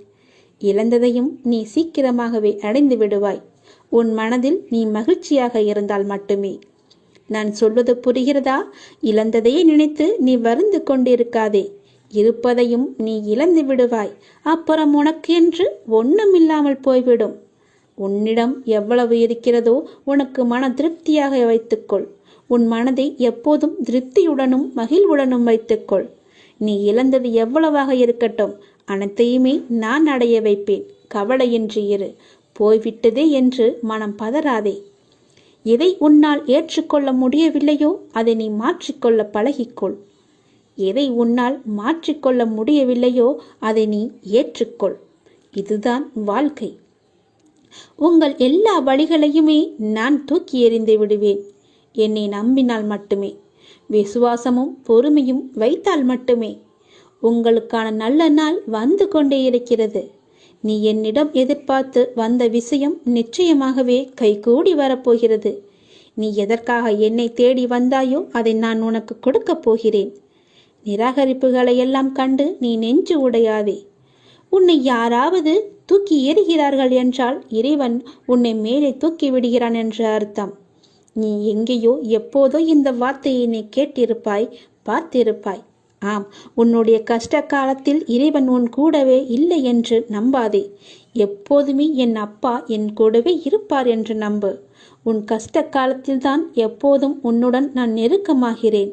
இழந்ததையும் நீ சீக்கிரமாகவே அடைந்து விடுவாய். உன் மனதில் நீ மகிழ்ச்சியாக இருந்தால் மட்டுமே. நான் சொல்வது புரிகிறதா? இழந்ததையே நினைத்து நீ வருந்து கொண்டிருக்காதே. இருப்பதையும் நீ இழந்து விடுவாய். அப்புறம் உனக்கு என்று ஒன்றுமில்லாமல் போய்விடும். உன்னிடம் எவ்வளவு இருக்கிறதோ உனக்கு மன திருப்தியாக வைத்துக்கொள். உன் மனதை எப்போதும் திருப்தியுடனும் மகிழ்வுடனும் வைத்துக்கொள். நீ இழந்தது எவ்வளவாக இருக்கட்டும், அனைத்தையுமே நான் அடைய வைப்பேன். கவலையின்றி இரு. போய்விட்டதே என்று மனம் பதறாதே. எதை உன்னால் ஏற்றுக்கொள்ள முடியவில்லையோ அதை நீ மாற்றிக்கொள்ள பழகிக்கொள். எதை உன்னால் மாற்றிக்கொள்ள முடியவில்லையோ அதை நீ ஏற்றுக்கொள். இதுதான் வாழ்க்கை. உங்கள் எல்லா வழிகளையுமே நான் தூக்கி எறிந்து விடுவேன். என்னை நம்பினால் மட்டுமே, விசுவாசமும் பொறுமையும் வைத்தால் மட்டுமே. உங்களுக்கான நல்ல நாள் வந்து கொண்டே இருக்கிறது. நீ என்னிடம் எதிர்பார்த்து வந்த விஷயம் நிச்சயமாகவே கைகூடி வரப்போகிறது. நீ எதற்காக என்னை தேடி வந்தாயோ அதை நான் உனக்கு கொடுக்கப் போகிறேன். நிராகரிப்புகளை எல்லாம் கண்டு நீ நெஞ்சு உடையாதே. உன்னை யாராவது தூக்கி எறிகிறார்கள் என்றால் இறைவன் உன்னை மேலே தூக்கி விடுகிறான் என்று அர்த்தம். நீ எங்கேயோ எப்போதோ இந்த வார்த்தையை நீ கேட்டிருப்பாய், பார்த்திருப்பாய். ஆம், உன்னுடைய கஷ்ட காலத்தில் இறைவன் உன் கூடவே இல்லை என்று நம்பாதே. எப்போதுமே என் அப்பா என் கூடவே இருப்பார் என்று நம்பு. உன் கஷ்ட காலத்தில்தான் எப்போதும் உன்னுடன் நான் நெருக்கமாகிறேன்.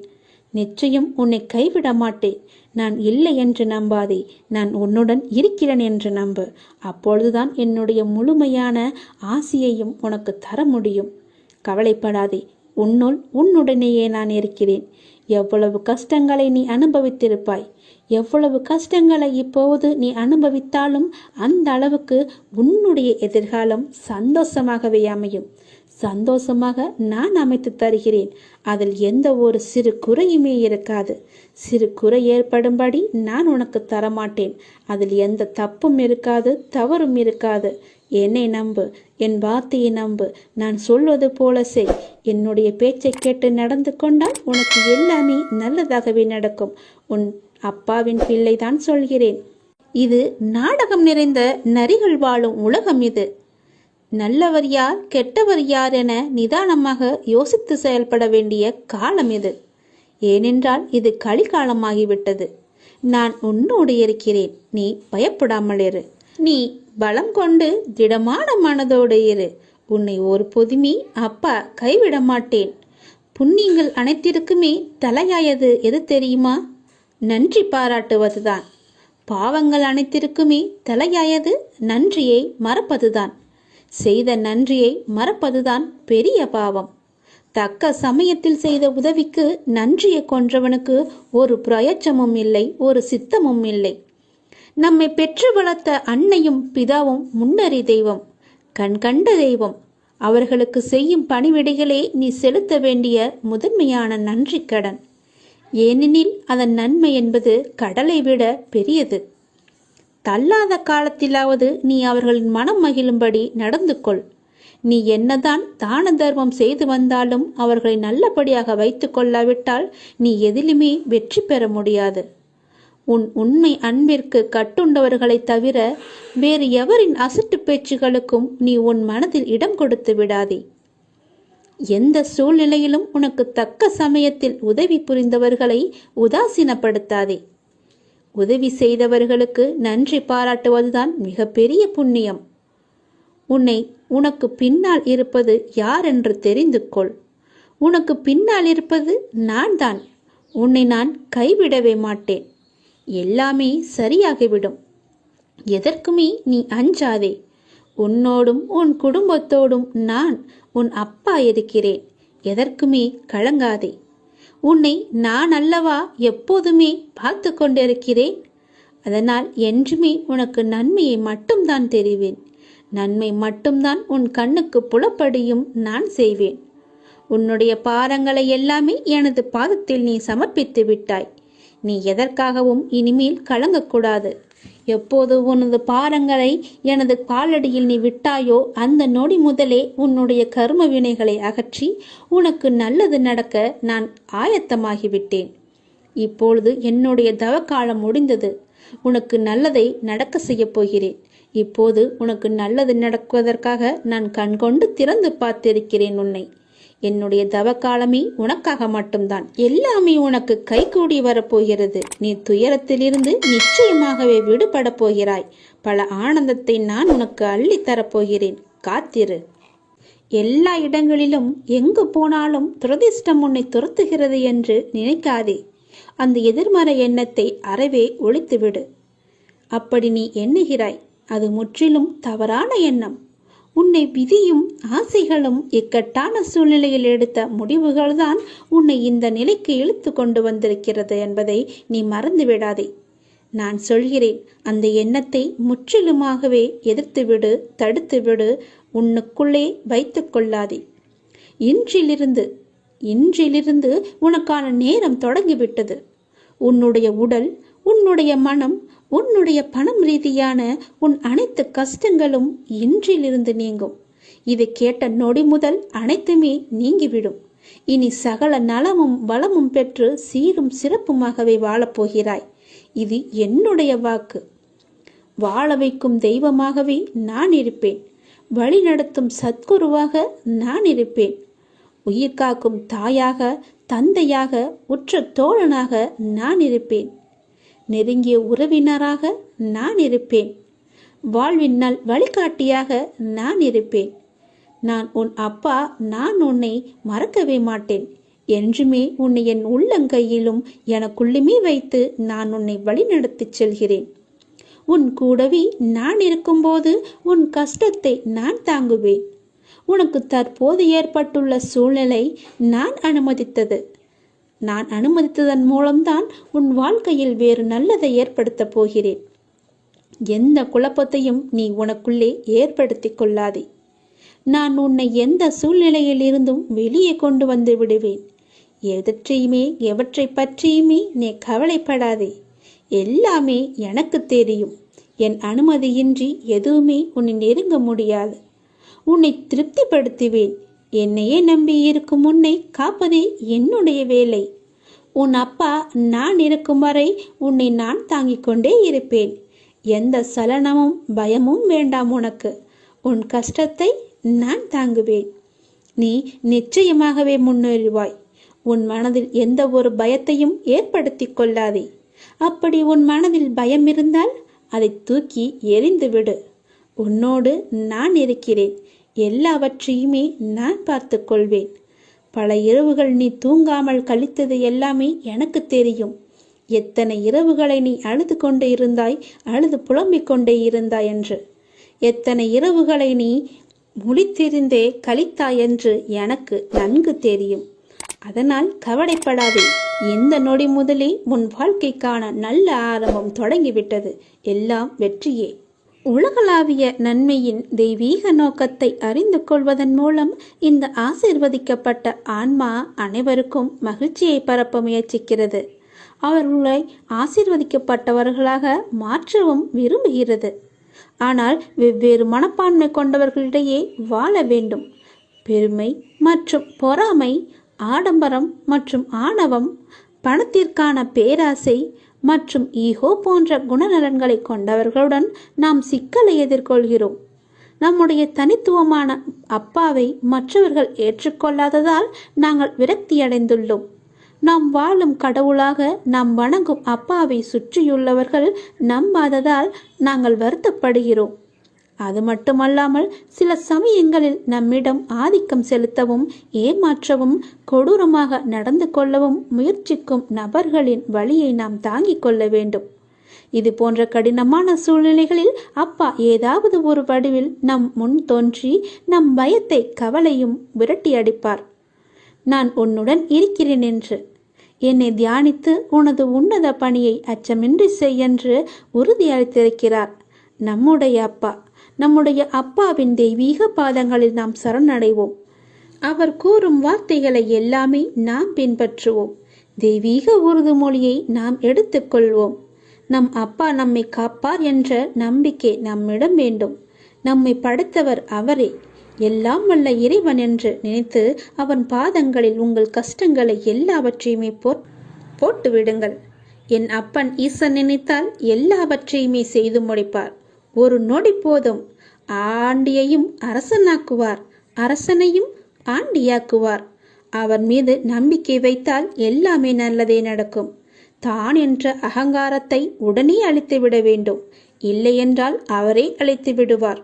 நிச்சயம் உன்னை கைவிட மாட்டேன். நான் இல்லை என்று நம்பாதே. நான் உன்னுடன் இருக்கிறேன் என்று நம்பு. அப்பொழுதுதான் என்னுடைய முழுமையான ஆசியையும் உனக்கு தர முடியும். கவலைப்படாதே. உன்னுடனேயே நான் இருக்கிறேன். எவ்வளவு கஷ்டங்களை நீ அனுபவித்திருப்பாய். எவ்வளவு கஷ்டங்களை இப்போது நீ அனுபவித்தாலும் அந்த அளவுக்கு உன்னுடைய எதிர்காலம் சந்தோஷமாகவே அமையும். சந்தோஷமாக நான் அமைத்து தருகிறேன். அதில் எந்த ஒரு சிறு குறையுமே இருக்காது. சிறு குறை ஏற்படும்படி நான் உனக்கு தரமாட்டேன். அதில் எந்த தப்பும் இருக்காது, தவறும் இருக்காது. என்னை நம்பு, என் வார்த்தையை நம்பு. நான் சொல்வது போல செய். என்னுடைய பேச்சை கேட்டு நடந்து கொண்டால் உனக்கு எல்லாமே நல்லதாகவே நடக்கும். உன் அப்பாவின் பிள்ளைதான் சொல்கிறேன். இது நாடகம் நிறைந்த நரிகள் வாழும் உலகம். இது நல்லவர் யார், கெட்டவர் யார் என நிதானமாக யோசித்து செயல்பட வேண்டிய காலம் இது. ஏனென்றால் இது கலிகாலமாகிவிட்டது. நான் உன்னோடு இருக்கிறேன். நீ பயப்படாமல் இரு. நீ பலம் கொண்டு திடமான மனதோடு இரு. உன்னை ஒரு பொதுமி அப்பா கைவிட மாட்டேன். புண்ணியங்கள் அனைத்திற்குமே தலையாயது எது தெரியுமா? நன்றி பாராட்டுவதுதான். பாவங்கள் அனைத்திற்குமே தலையாயது நன்றியை மறப்பதுதான். செய்த நன்றியை மறப்பதுதான் பெரிய பாவம். தக்க சமயத்தில் செய்த உதவிக்கு நன்றியை கொன்றவனுக்கு ஒரு பிரயோஜனமும் இல்லை, ஒரு சித்தமும் இல்லை. நம்மை பெற்று வளர்த்த அன்னையும் பிதாவும் முன்னறி தெய்வம், கண்கண்ட தெய்வம். அவர்களுக்கு செய்யும் பணிவிடைகளே நீ செலுத்த வேண்டிய முதன்மையான நன்றி கடன். ஏனெனில் அதன் நன்மை என்பது கடலை விட பெரியது. தள்ளாத காலத்திலாவது நீ அவர்களின் மனம் மகிழும்படி நடந்து கொள். நீ என்னதான் தான தர்மம் செய்து வந்தாலும் அவர்களை நல்லபடியாக வைத்து கொள்ளாவிட்டால் நீ எதிலுமே வெற்றி பெற முடியாது. உன் உண்மை அன்பிற்கு கட்டுண்டவர்களை தவிர வேறு எவரின் அசட்டு பேச்சுகளுக்கும் நீ உன் மனதில் இடம் கொடுத்து விடாதே. எந்த சூழ்நிலையிலும் உனக்கு தக்க சமயத்தில் உதவி புரிந்தவர்களை உதாசீனப்படுத்தாதே. உதவி செய்தவர்களுக்கு நன்றி பாராட்டுவதுதான் மிகப்பெரிய புண்ணியம். உனக்கு பின்னால் இருப்பது யார் என்று தெரிந்து கொள். உனக்கு பின்னால் இருப்பது நான் தான். உன்னை நான் கைவிடவே மாட்டேன். எல்லாமே சரியாகிவிடும். எதற்குமே நீ அஞ்சாதே. உன்னோடும் உன் குடும்பத்தோடும் நான் உன் அப்பா இருக்கிறேன். எதற்குமே கலங்காதே. உன்னை நான் அல்லவா எப்போதுமே பார்த்து கொண்டிருக்கிறேன். அதனால் என்றுமே உனக்கு நன்மையை மட்டும்தான் தெரிவேன். நன்மை மட்டும்தான் உன் கண்ணுக்கு புலப்படியும் நான் செய்வேன். உன்னுடைய பாரங்களை எல்லாமே எனது பாதத்தில் நீ சமர்ப்பித்து விட்டாய். நீ எதற்காகவும் இனிமேல் கலங்கக்கூடாது. எப்போது உனது பாரங்களை எனது காலடியில் நீ விட்டாயோ அந்த நொடி முதலே உன்னுடைய கர்ம வினைகளை அகற்றி உனக்கு நல்லது நடக்க நான் ஆயத்தமாகிவிட்டேன். இப்பொழுது என்னுடைய தவக்காலம் முடிந்தது. உனக்கு நல்லதை நடக்க செய்ய போகிறேன். இப்போது உனக்கு நல்லது நடக்குவதற்காக நான் கண்கொண்டு திறந்து பார்த்திருக்கிறேன் உன்னை. என்னுடைய தவக்காலமே உனக்காக மட்டும்தான். எல்லாமே உனக்கு கைகூடி வரப்போகிறது. நீ துயரத்திலிருந்து நிச்சயமாகவே விடுபட போகிறாய். பல ஆனந்தத்தை நான் உனக்கு அள்ளித்தரப்போகிறேன். காத்திரு. எல்லா இடங்களிலும் எங்கு போனாலும் துரதிர்ஷ்டம் உன்னை துரத்துகிறது என்று நினைக்காதே. அந்த எதிர்மறை எண்ணத்தை அறவே ஒழித்துவிடு. அப்படி நீ எண்ணுகிறாய், அது முற்றிலும் தவறான எண்ணம். உன்னை விதியும் ஆசைகளும் இக்கட்டான சூழ்நிலையில் எடுத்த முடிவுகள்தான் உன்னை இந்த நிலைக்கு இழுத்து கொண்டு வந்திருக்கிறது என்பதை நீ மறந்துவிடாதே. நான் சொல்கிறேன், அந்த எண்ணத்தை முற்றிலுமாகவே எதிர்த்துவிடு, தடுத்துவிடு, உன்னுக்குள்ளே வைத்து கொள்ளாதே. இன்றிலிருந்து உனக்கான நேரம் தொடங்கிவிட்டது. உன்னுடைய உடல், உன்னுடைய மனம், உன்னுடைய பணம் ரீதியான உன் அனைத்து கஷ்டங்களும் இன்றிலிருந்து நீங்கும். இதை கேட்ட நொடி முதல் அனைத்துமே நீங்கிவிடும். இனி சகல நலமும் வளமும் பெற்று சீரும் சிறப்புமாகவே வாழப்போகிறாய். இது என்னுடைய வாக்கு. வாழ வைக்கும் தெய்வமாகவே நான் இருப்பேன். வழி நடத்தும் சத்குருவாக நான் இருப்பேன். உயிர் காக்கும் தாயாக, தந்தையாக, உற்ற தோழனாக நான் இருப்பேன். நெருங்கிய உறவினராக நான் இருப்பேன். வாழ்வின் நல் வழிகாட்டியாக நான் இருப்பேன். நான் உன் அப்பா. நான் உன்னை மறக்கவே மாட்டேன். என்றுமே உன்னை என் உள்ளங்கையிலும் எனக்குள்ளுமே வைத்து நான் உன்னை வழிநடத்தி செல்கிறேன். உன் கூடவே நான் இருக்கும்போது உன் கஷ்டத்தை நான் தாங்குவேன். உனக்கு தற்போது ஏற்பட்டுள்ள சூழ்நிலை நான் அனுமதித்ததன் மூலம்தான் உன் வாழ்க்கையில் வேறு நல்லதை ஏற்படுத்தப் போகிறேன். எந்த குழப்பத்தையும் நீ உனக்குள்ளே ஏற்படுத்தி கொள்ளாதே. நான் உன்னை எந்த சூழ்நிலையில் இருந்தும் வெளியே கொண்டு வந்து விடுவேன். எவற்றை பற்றியுமே நீ கவலைப்படாதே. எல்லாமே எனக்கு தெரியும். என் அனுமதியின்றி எதுவுமே உன்னை நெருங்க முடியாது. உன்னை திருப்திப்படுத்துவேன். என்னையே நம்பி இருக்கும் உன்னை காப்பதே என்னுடைய வேலை. உன் அப்பா நான் இருக்கும் வரை உன்னை நான் தாங்கிக் கொண்டே இருப்பேன். எந்த சலனமும் பயமும் வேண்டாம் உனக்கு. உன் கஷ்டத்தை நான் தாங்குவேன். நீ நிச்சயமாகவே முன்னேறுவாய். உன் மனதில் எந்த ஒரு பயத்தையும் ஏற்படுத்தி கொள்ளாதே. அப்படி உன் மனதில் பயம் இருந்தால் அதை தூக்கி எறிந்துவிடு. உன்னோடு நான் இருக்கிறேன். எல்லாவற்றையுமே நான் பார்த்து கொள்வேன். பல இரவுகள் நீ தூங்காமல் கழித்தது எல்லாமே எனக்கு தெரியும். எத்தனை இரவுகளை நீ அழுது கொண்டே இருந்தாய், அழுது புலம்பிக் கொண்டே இருந்தாய் என்று. எத்தனை இரவுகளை நீ முழித்திருந்தே கழித்தாய் என்று எனக்கு நன்கு தெரியும். அதனால் கவலைப்படாதே. இந்த நொடி முதலே உன் வாழ்க்கைக்கான நல்ல ஆரம்பம் தொடங்கிவிட்டது. எல்லாம் வெற்றியே. உலகளாவிய நன்மையின் தெய்வீக நோக்கத்தை அறிந்து கொள்வதன் மூலம் இந்த ஆசீர்வதிக்கப்பட்ட ஆன்மா அனைவருக்கும் மகிழ்ச்சியை பரப்ப முயற்சிக்கிறது. அவர்களை ஆசீர்வதிக்கப்பட்டவர்களாக மாற்றவும் விரும்புகிறது. ஆனால் வெவ்வேறு மனப்பான்மை கொண்டவர்களிடையே வாழ வேண்டும். பெருமை மற்றும் பொறாமை, ஆடம்பரம் மற்றும் ஆணவம், பணத்திற்கான பேராசை மற்றும் ஈகோ போன்ற குணநலன்களை கொண்டவர்களுடன் நாம் சிக்கலை எதிர்கொள்கிறோம். நம்முடைய தனித்துவமான அப்பாவை மற்றவர்கள் ஏற்றுக்கொள்ளாததால் நாங்கள் விரக்தியடைந்துள்ளோம். நாம் வாழும் கடவுளாக நாம் வணங்கும் அப்பாவை சுற்றியுள்ளவர்கள் நம்பாததால் நாங்கள் வருத்தப்படுகிறோம். அது மட்டுமல்லாமல் சில சமயங்களில் நம்மிடம் ஆதிக்கம் செலுத்தவும் ஏமாற்றவும் கொடூரமாக நடந்து கொள்ளவும் முயற்சிக்கும் நபர்களின் வழியை நாம் தாங்கிக் கொள்ள வேண்டும். இது போன்ற கடினமான சூழ்நிலைகளில் அப்பா ஏதாவது ஒரு வடிவில் நம் முன் தோன்றி நம் பயத்தை கவலையும் விரட்டி அடிப்பார். நான் உன்னுடன் இருக்கிறேன் என்று என்னை தியானித்து உனது உன்னத பணியை அச்சமின்றி செய்யென்று உறுதியளித்திருக்கிறார் நம்முடைய அப்பா. நம்முடைய அப்பாவின் தெய்வீக பாதங்களில் நாம் சரணடைவோம். அவர் கூறும் வார்த்தைகளை எல்லாமே நாம் பின்பற்றுவோம். தெய்வீக உறுதிமொழியை நாம் எடுத்துக்கொள்வோம். நம் அப்பா நம்மை காப்பார் என்ற நம்பிக்கை நம்மிடம் வேண்டும். நம்மை படைத்தவர் அவரே, எல்லாம் வல்ல இறைவன் என்று நினைத்து அவன் பாதங்களில் உங்கள் கஷ்டங்களை எல்லாவற்றையுமே போட்டு விடுங்கள். என் அப்பன் ஈசன் நினைத்தால் எல்லாவற்றையுமே செய்து முடிப்பார். ஒரு நொடி போதும். ஆண்டியையும் அரசனாக்குவார், அரசனையும் ஆண்டியாக்குவார். அவர் மீது நம்பிக்கை வைத்தால் எல்லாமே நல்லதே நடக்கும். தான் என்ற அகங்காரத்தை உடனே அழித்து விட வேண்டும். இல்லையென்றால் அவரே அழைத்து விடுவார்.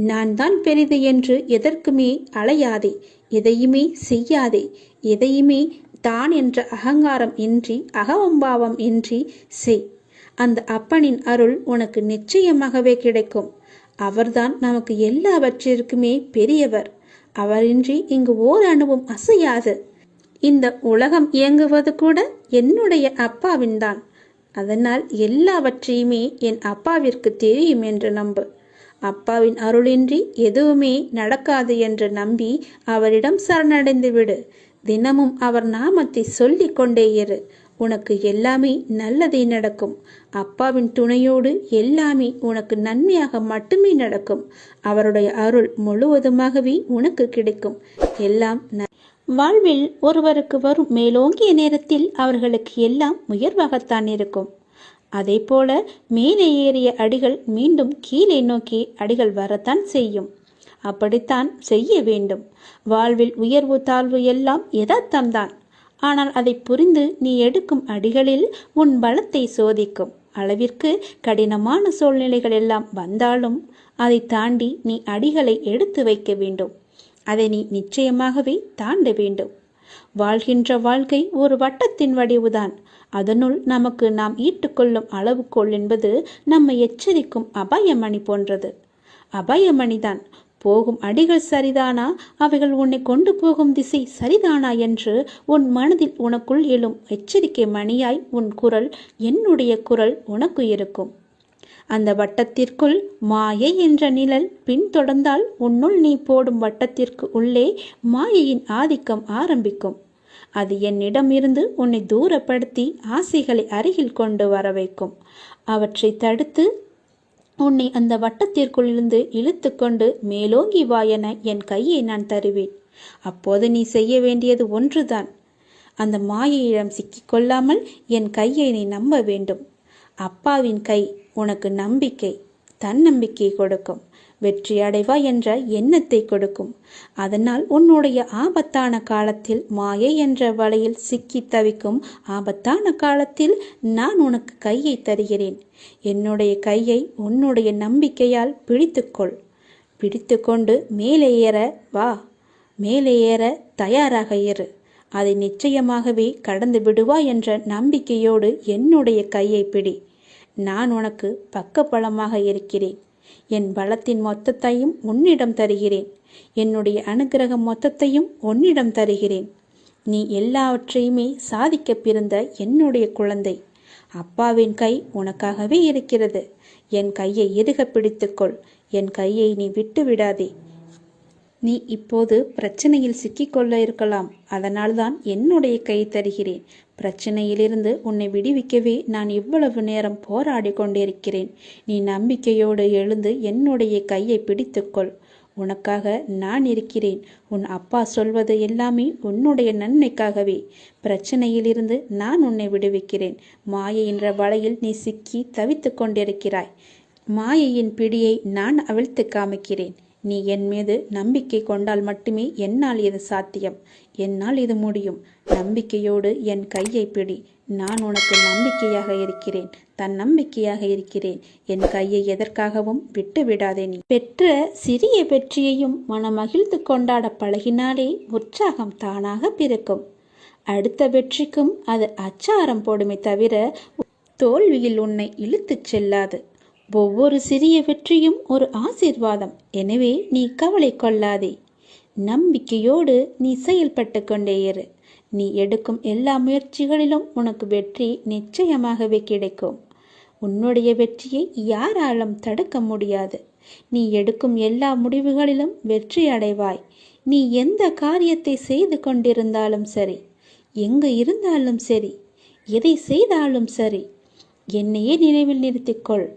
நான் தான் பெரிது என்று எதற்குமே அலையாதே, எதையுமே செய்யாதே. எதையுமே தான் என்ற அகங்காரம் இன்றி, அகம்பாவம் இன்றி செய். அந்த அப்பனின் அருள் உனக்கு நிச்சயமாகவே கிடைக்கும். அவர்தான் நமக்கு எல்லாவற்றிற்குமே பெரியவர். அவரின்றி இங்கு ஓர் அணுவும் அசையாது. இந்த உலகம் இயங்குவது கூட என்னுடைய அப்பாவின் தான். அதனால் எல்லாவற்றையுமே என் அப்பாவிற்கு தெரியும் என்று நம்பு. அப்பாவின் அருளின்றி எதுவுமே நடக்காது என்று நம்பி அவரிடம் சரணடைந்து விடு. தினமும் அவர் நாமத்தை சொல்லிக் கொண்டே இரு. உனக்கு எல்லாமே நல்லதே நடக்கும். அப்பாவின் துணையோடு எல்லாமே உனக்கு நன்மையாக மட்டுமே நடக்கும். அவருடைய அருள் முழுவதுமாகவே உனக்கு கிடைக்கும். எல்லாம் வாழ்வில் ஒருவருக்கு வரும் மேலோங்கிய நேரத்தில் அவர்களுக்கு எல்லாம் உயர்வாகத்தான் இருக்கும். அதே போல மேலே ஏறிய அடிகள் மீண்டும் கீழே நோக்கி அடிகள் வரத்தான் செய்யும். அப்படித்தான் செய்ய வேண்டும். வாழ்வில் உயர்வு தாழ்வு எல்லாம் யதார்த்தம்தான். ஆனால் அதை புரிந்து நீ எடுக்கும் அடிகளில் உன் பலத்தை சோதிக்கும் அளவிற்கு கடினமான சூழ்நிலைகள் எல்லாம் வந்தாலும் அதை தாண்டி நீ அடிகளை எடுத்து வைக்க வேண்டும். அதை நீ நிச்சயமாகவே தாண்ட வேண்டும். வாழ்கின்ற வாழ்க்கை ஒரு வட்டத்தின் வடிவுதான். அதனுள் நமக்கு நாம் ஈட்டுக்கொள்ளும் அளவுகோல் என்பது நம்மை எச்சரிக்கும் அபாயமணி போன்றது. அபாயமணிதான். போகும் அடிகள் சரிதானா, அவைகள் உன்னை கொண்டு போகும் திசை சரிதானா என்று உன் மனதில் உனக்குள் எழும் எச்சரிக்கை மணியாய் உன் குரல், என்னுடைய குரல் உனக்கு இருக்கும். அந்த வட்டத்திற்குள் மாயை என்ற நிழல் பின்தொடர்ந்தால் உன்னுள் நீ போடும் வட்டத்திற்கு உள்ளே மாயையின் ஆதிக்கம் ஆரம்பிக்கும். அது என்னிடம் இருந்து உன்னை தூரப்படுத்தி ஆசைகளை அருகில் கொண்டு வர வைக்கும். அவற்றை தடுத்து உன்னை அந்த வட்டத்திற்குள் இருந்து இழுத்து கொண்டு மேலோங்கி வா என என் கையை நான் தருவேன். அப்போது நீ செய்ய வேண்டியது ஒன்றுதான். அந்த மாயையிடம் சிக்கிக்கொள்ளாமல் என் கையை நீ நம்ப வேண்டும். அப்பாவின் கை உனக்கு நம்பிக்கை, தன்னம்பிக்கை கொடுக்கும். வெற்றி அடைவா என்ற எண்ணத்தை கொடுக்கும். அதனால் உன்னுடைய ஆபத்தான காலத்தில், மாயை என்ற வலையில் சிக்கி தவிக்கும் ஆபத்தான காலத்தில் நான் உனக்கு கையை தருகிறேன். என்னுடைய கையை உன்னுடைய நம்பிக்கையால் பிடித்துக்கொள். பிடித்து கொண்டு மேலே ஏற வா. மேலே ஏற தயாராக இரு. அதை நிச்சயமாகவே கடந்து விடுவா என்ற நம்பிக்கையோடு என்னுடைய கையை பிடி. நான் உனக்கு பக்கபலமாக இருக்கிறேன். என் பலத்தின் மொத்தத்தையும் உன்னிடம் தருகிறேன். என்னுடைய அனுக்கிரகம் மொத்தத்தையும் உன்னிடம் தருகிறேன். நீ எல்லாவற்றையுமே சாதிக்க பிறந்த என்னுடைய குழந்தை. அப்பாவின் கை உனக்காகவே இருக்கிறது. என் கையை இறுக பிடித்துக்கொள். என் கையை நீ விட்டு விடாதே. நீ இப்போது பிரச்சனையில் சிக்கிக்கொள்ள இருக்கலாம். அதனால்தான் என்னுடைய கை தருகிறேன். பிரச்சனையிலிருந்து உன்னை விடுவிக்கவே நான் இவ்வளவு நேரம் போராடி கொண்டிருக்கிறேன். நீ நம்பிக்கையோடு எழுந்து என்னுடைய கையை பிடித்துக்கொள். உனக்காக நான் இருக்கிறேன். உன் அப்பா சொல்வது எல்லாமே உன்னுடைய நன்மைக்காகவே. பிரச்சனையிலிருந்து நான் உன்னை விடுவிக்கிறேன். மாயை என்ற வலையில் நீ சிக்கி தவித்து கொண்டிருக்கிறாய். மாயையின் பிடியை நான் அவிழ்த்து காமிக்கிறேன். நீ என் மீது நம்பிக்கை கொண்டால் மட்டுமே என்னால் இது சாத்தியம். என்னால் இது முடியும். நம்பிக்கையோடு என் கையை பிடி. நான் உனக்கு நம்பிக்கையாக இருக்கிறேன். தன்னம்பிக்கையாக இருக்கிறேன். என் கையை எதற்காகவும் விட்டு விடாதே. நீ பெற்ற சிறிய வெற்றியையும் மனமகிழ்ந்து கொண்டாட பழகினாலே உற்சாகம் தானாக பிறக்கும். அடுத்த வெற்றிக்கும் அது அச்சாரம் போடுமே தவிர தோல்வியில் உன்னை இழுத்துச் செல்லாது. ஒவ்வொரு சிறிய வெற்றியும் ஒரு ஆசீர்வாதம். எனவே நீ கவலை கொள்ளாதே. நம்பிக்கையோடு நீ செயல்பட்டு கொண்டே இரு. நீ எடுக்கும் எல்லா முயற்சிகளிலும் உனக்கு வெற்றி நிச்சயமாகவே கிடைக்கும். உன்னுடைய வெற்றியை யாராலும் தடுக்க முடியாது. நீ எடுக்கும் எல்லா முடிவுகளிலும் வெற்றி அடைவாய். நீ எந்த காரியத்தை செய்து கொண்டிருந்தாலும் சரி, எங்கு இருந்தாலும் சரி, எதை செய்தாலும் சரி, என்னையே நினைவில் நிறுத்திக்கொள்.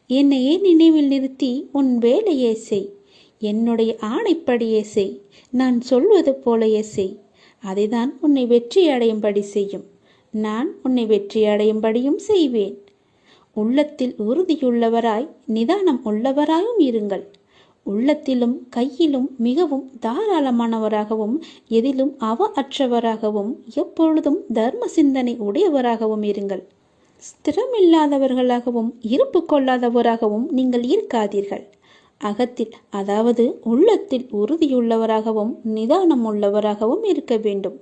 என்னையே நினைவில் நிறுத்தி உன் வேலையே செய். என்னுடைய ஆணைப்படியே செய். நான் சொல்வது போலயே செய். அதைதான் உன்னை வெற்றி அடையும்படி செய்யும். நான் உன்னை வெற்றி அடையும்படியும் செய்வேன். உள்ளத்தில் உறுதியுள்ளவராய் நிதானம் உள்ளவராயும் இருங்கள். உள்ளத்திலும் கையிலும் மிகவும் தாராளமானவராகவும் எதிலும் அற்றவராகவும் எப்பொழுதும் தர்ம சிந்தனை உடையவராகவும் இருங்கள். ஸ்திரமில்லாதவர்களாகவும் இருப்பு கொள்ளாதவராகவும் நீங்கள் இருக்காதீர்கள். அகத்தில் அதாவது உள்ளத்தில் உறுதியுள்ளவராகவும் நிதானம் உள்ளவராகவும் இருக்க வேண்டும்.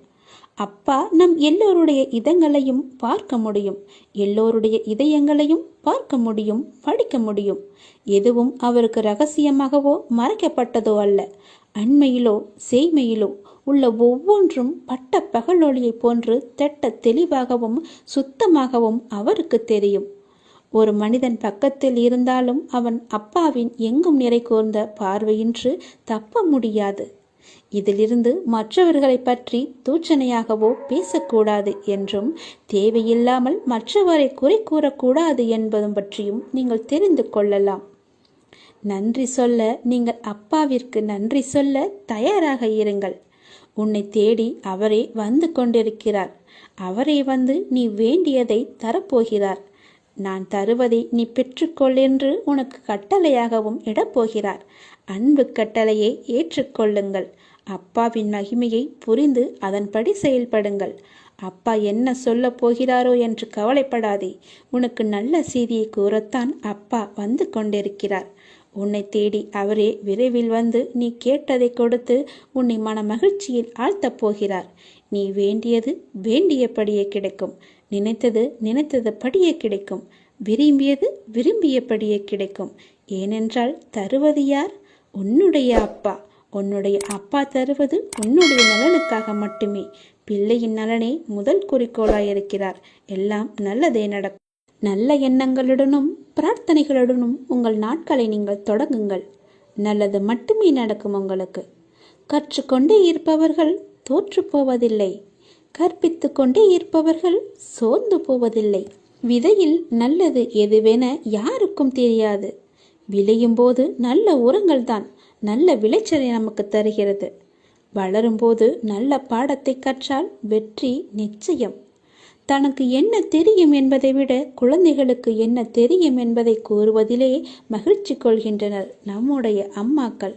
அப்பா நம் எல்லோருடைய இதங்களையும் பார்க்க முடியும், எல்லோருடைய இதயங்களையும் பார்க்க முடியும், படிக்க முடியும். எதுவும் அவருக்கு ரகசியமாகவோ மறைக்கப்பட்டதோ அல்ல. அண்மையிலோ செய்மையிலோ உள்ள ஒவ்வொன்றும் பட்ட பகலொளியை போன்று தெட்ட தெளிவாகவும் சுத்தமாகவும் அவருக்கு தெரியும். ஒரு மனிதன் பக்கத்தில் இருந்தாலும் அவன் அப்பாவின் எங்கும் நிறை கூர்ந்த பார்வையின்றி தப்ப முடியாது. இதிலிருந்து மற்றவர்களை பற்றி தூச்சனையாகவோ பேசக்கூடாது என்றும் தேவையில்லாமல் மற்றவரை குறை கூறக்கூடாது என்பதும் பற்றியும் நீங்கள் தெரிந்து கொள்ளலாம். நன்றி சொல்ல நீங்கள் அப்பாவிற்கு நன்றி சொல்ல தயாராக இருங்கள். உன்னை தேடி அவரே வந்து கொண்டிருக்கிறார். அவரே வந்து நீ வேண்டியதை தரப்போகிறார். நான் தருவதை நீ பெற்றுக்கொள் என்று உனக்கு கட்டளையாகவும் இடப்போகிறார். அன்பு கட்டளையை ஏற்றுக்கொள்ளுங்கள். அப்பாவின் மகிமையை புரிந்து அதன்படி செயல்படுங்கள். அப்பா என்ன சொல்ல போகிறாரோ என்று கவலைப்படாதே. உனக்கு நல்ல செய்தியை கூறத்தான் அப்பா வந்து கொண்டிருக்கிறார். உன்னை தேடி அவரே விரைவில் வந்து நீ கேட்டதை கொடுத்து உன்னை மன மகிழ்ச்சியில் ஆழ்த்தப் போகிறார். நீ வேண்டியது வேண்டியபடியே கிடைக்கும். நினைத்தது நினைத்ததுபடியே கிடைக்கும். விரும்பியது விரும்பியபடியே கிடைக்கும். ஏனென்றால் தருவது யார்? உன்னுடைய அப்பா. உன்னுடைய அப்பா தருவது உன்னுடைய நலனுக்காக மட்டுமே. பிள்ளையின் நலனே முதல் குறிக்கோளாயிருக்கிறார். எல்லாம் நல்லதே நடக்கும். நல்ல எண்ணங்களுடனும் பிரார்த்தனைகளுடனும் உங்கள் நாட்களை நீங்கள் தொடங்குங்கள். நல்லது மட்டுமே நடக்கும் உங்களுக்கு. கற்றுக்கொண்டே இருப்பவர்கள் தோற்று போவதில்லை. கற்பித்து கொண்டே இருப்பவர்கள் சோர்ந்து போவதில்லை. விதையில் நல்லது எதுவென யாருக்கும் தெரியாது. விளையும் போது நல்ல உரங்கள் தான் நல்ல விளைச்சலை நமக்கு தருகிறது. வளரும்போது நல்ல பாடத்தை கற்றால் வெற்றி நிச்சயம். தனக்கு என்ன தெரியும் என்பதை விட குழந்தைகளுக்கு என்ன தெரியும் என்பதை கூறுவதிலே மகிழ்ச்சி கொள்கின்றனர் நம்முடைய அம்மாக்கள்.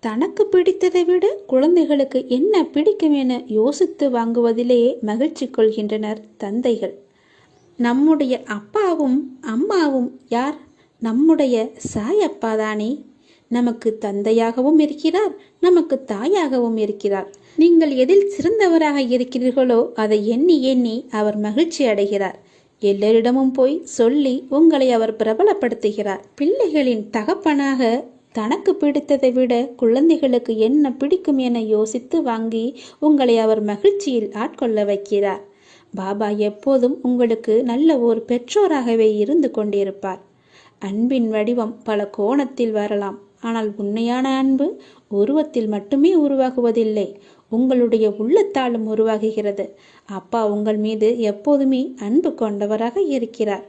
தனக்கு பிடித்ததை விட குழந்தைகளுக்கு என்ன பிடிக்கும் என யோசித்து வாங்குவதிலேயே மகிழ்ச்சி கொள்கின்றனர் தந்தைகள். நம்முடைய அப்பாவும் அம்மாவும் யார்? நம்முடைய சாயப்பாதானே. நமக்கு தந்தையாகவும் இருக்கிறார், நமக்கு தாயாகவும் இருக்கிறார். நீங்கள் எதில் சிறந்தவராக இருக்கிறீர்களோ அதை எண்ணி எண்ணி அவர் மகிழ்ச்சி அடைகிறார். எல்லோரிடமும் போய் சொல்லி உங்களை அவர் பிரபலப்படுத்துகிறார். பிள்ளைகளின் தகப்பனாக தனக்கு பிடித்ததை விட குழந்தைகளுக்கு என்ன பிடிக்கும் என யோசித்து வாங்கி உங்களை அவர் மகிழ்ச்சியில் ஆட்கொள்ள வைக்கிறார். பாபா எப்போதும் உங்களுக்கு நல்ல ஒரு பெற்றோராகவே இருந்து கொண்டிருப்பார். அன்பின் வடிவம் பல கோணத்தில் வரலாம். ஆனால் உண்மையான அன்பு உருவத்தில் மட்டுமே உருவாகுவதில்லை, உங்களுடைய உள்ளத்தாலும் உருவாகுகிறது. அப்பா உங்கள் மீது எப்போதுமே அன்பு கொண்டவராக இருக்கிறார்.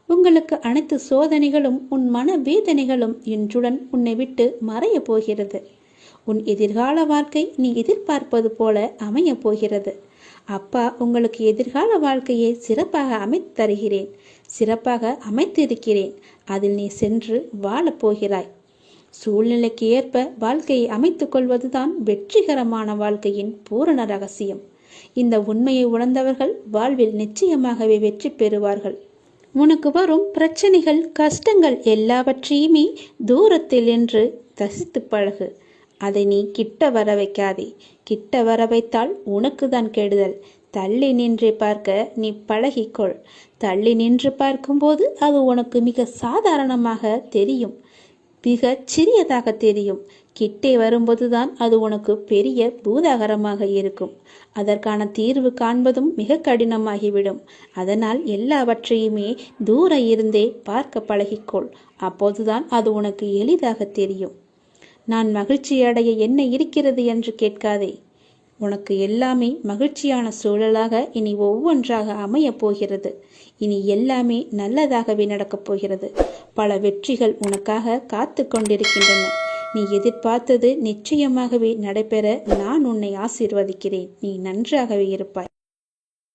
உங்களுக்கு அனைத்து சோதனைகளும் உன் மன வேதனைகளும் இன்றுடன் உன்னை விட்டு மறைய போகிறது. உன் எதிர்கால வாழ்க்கை நீ எதிர்பார்ப்பது போல அமைய போகிறது. அப்பா உங்களுக்கு எதிர்கால வாழ்க்கையை சிறப்பாக அமைத்து தருகிறேன், சிறப்பாக அமைத்திருக்கிறேன். அதில் நீ சென்று வாழப்போகிறாய். சூழ்நிலைக்கு ஏற்ப வாழ்க்கையை அமைத்துக் கொள்வதுதான் வெற்றிகரமான வாழ்க்கையின் பூரண ரகசியம். இந்த உண்மையை உணர்ந்தவர்கள் வாழ்வில் நிச்சயமாகவே வெற்றி பெறுவார்கள். உனக்கு வரும் பிரச்சனைகள், கஷ்டங்கள் எல்லாவற்றையுமே தூரத்தில் என்று ரசித்து பழகு. அதை நீ கிட்ட வர வைக்காதே. கிட்ட வர வைத்தால் உனக்கு தான் கெடுதல். தள்ளி நின்று பார்க்க நீ பழகிக்கொள். தள்ளி நின்று பார்க்கும்போது அது உனக்கு மிக சாதாரணமாக தெரியும், மிக சிறியதாக தெரியும். கிட்டே வரும்போதுதான் அது உனக்கு பெரிய பூதாகரமாக இருக்கும். அதற்கான தீர்வு காண்பதும் மிக கடினமாகிவிடும். அதனால் எல்லாவற்றையுமே தூர இருந்தே பார்க்க பழகிக்கொள். அப்போதுதான் அது உனக்கு எளிதாக தெரியும். நான் மகிழ்ச்சி அடைய என்ன இருக்கிறது என்று கேட்காதே. உனக்கு எல்லாமே மகிழ்ச்சியான சூழலாக இனி ஒவ்வொன்றாக அமையப் போகிறது. இனி எல்லாமே நல்லதாகவே நடக்கப் போகிறது. பல வெற்றிகள் உனக்காக காத்து கொண்டிருக்கின்றன. நீ எதிர்பார்த்தது நிச்சயமாகவே நடைபெற நான் உன்னை ஆசீர்வதிக்கிறேன். நீ நன்றாகவே இருப்பாய்.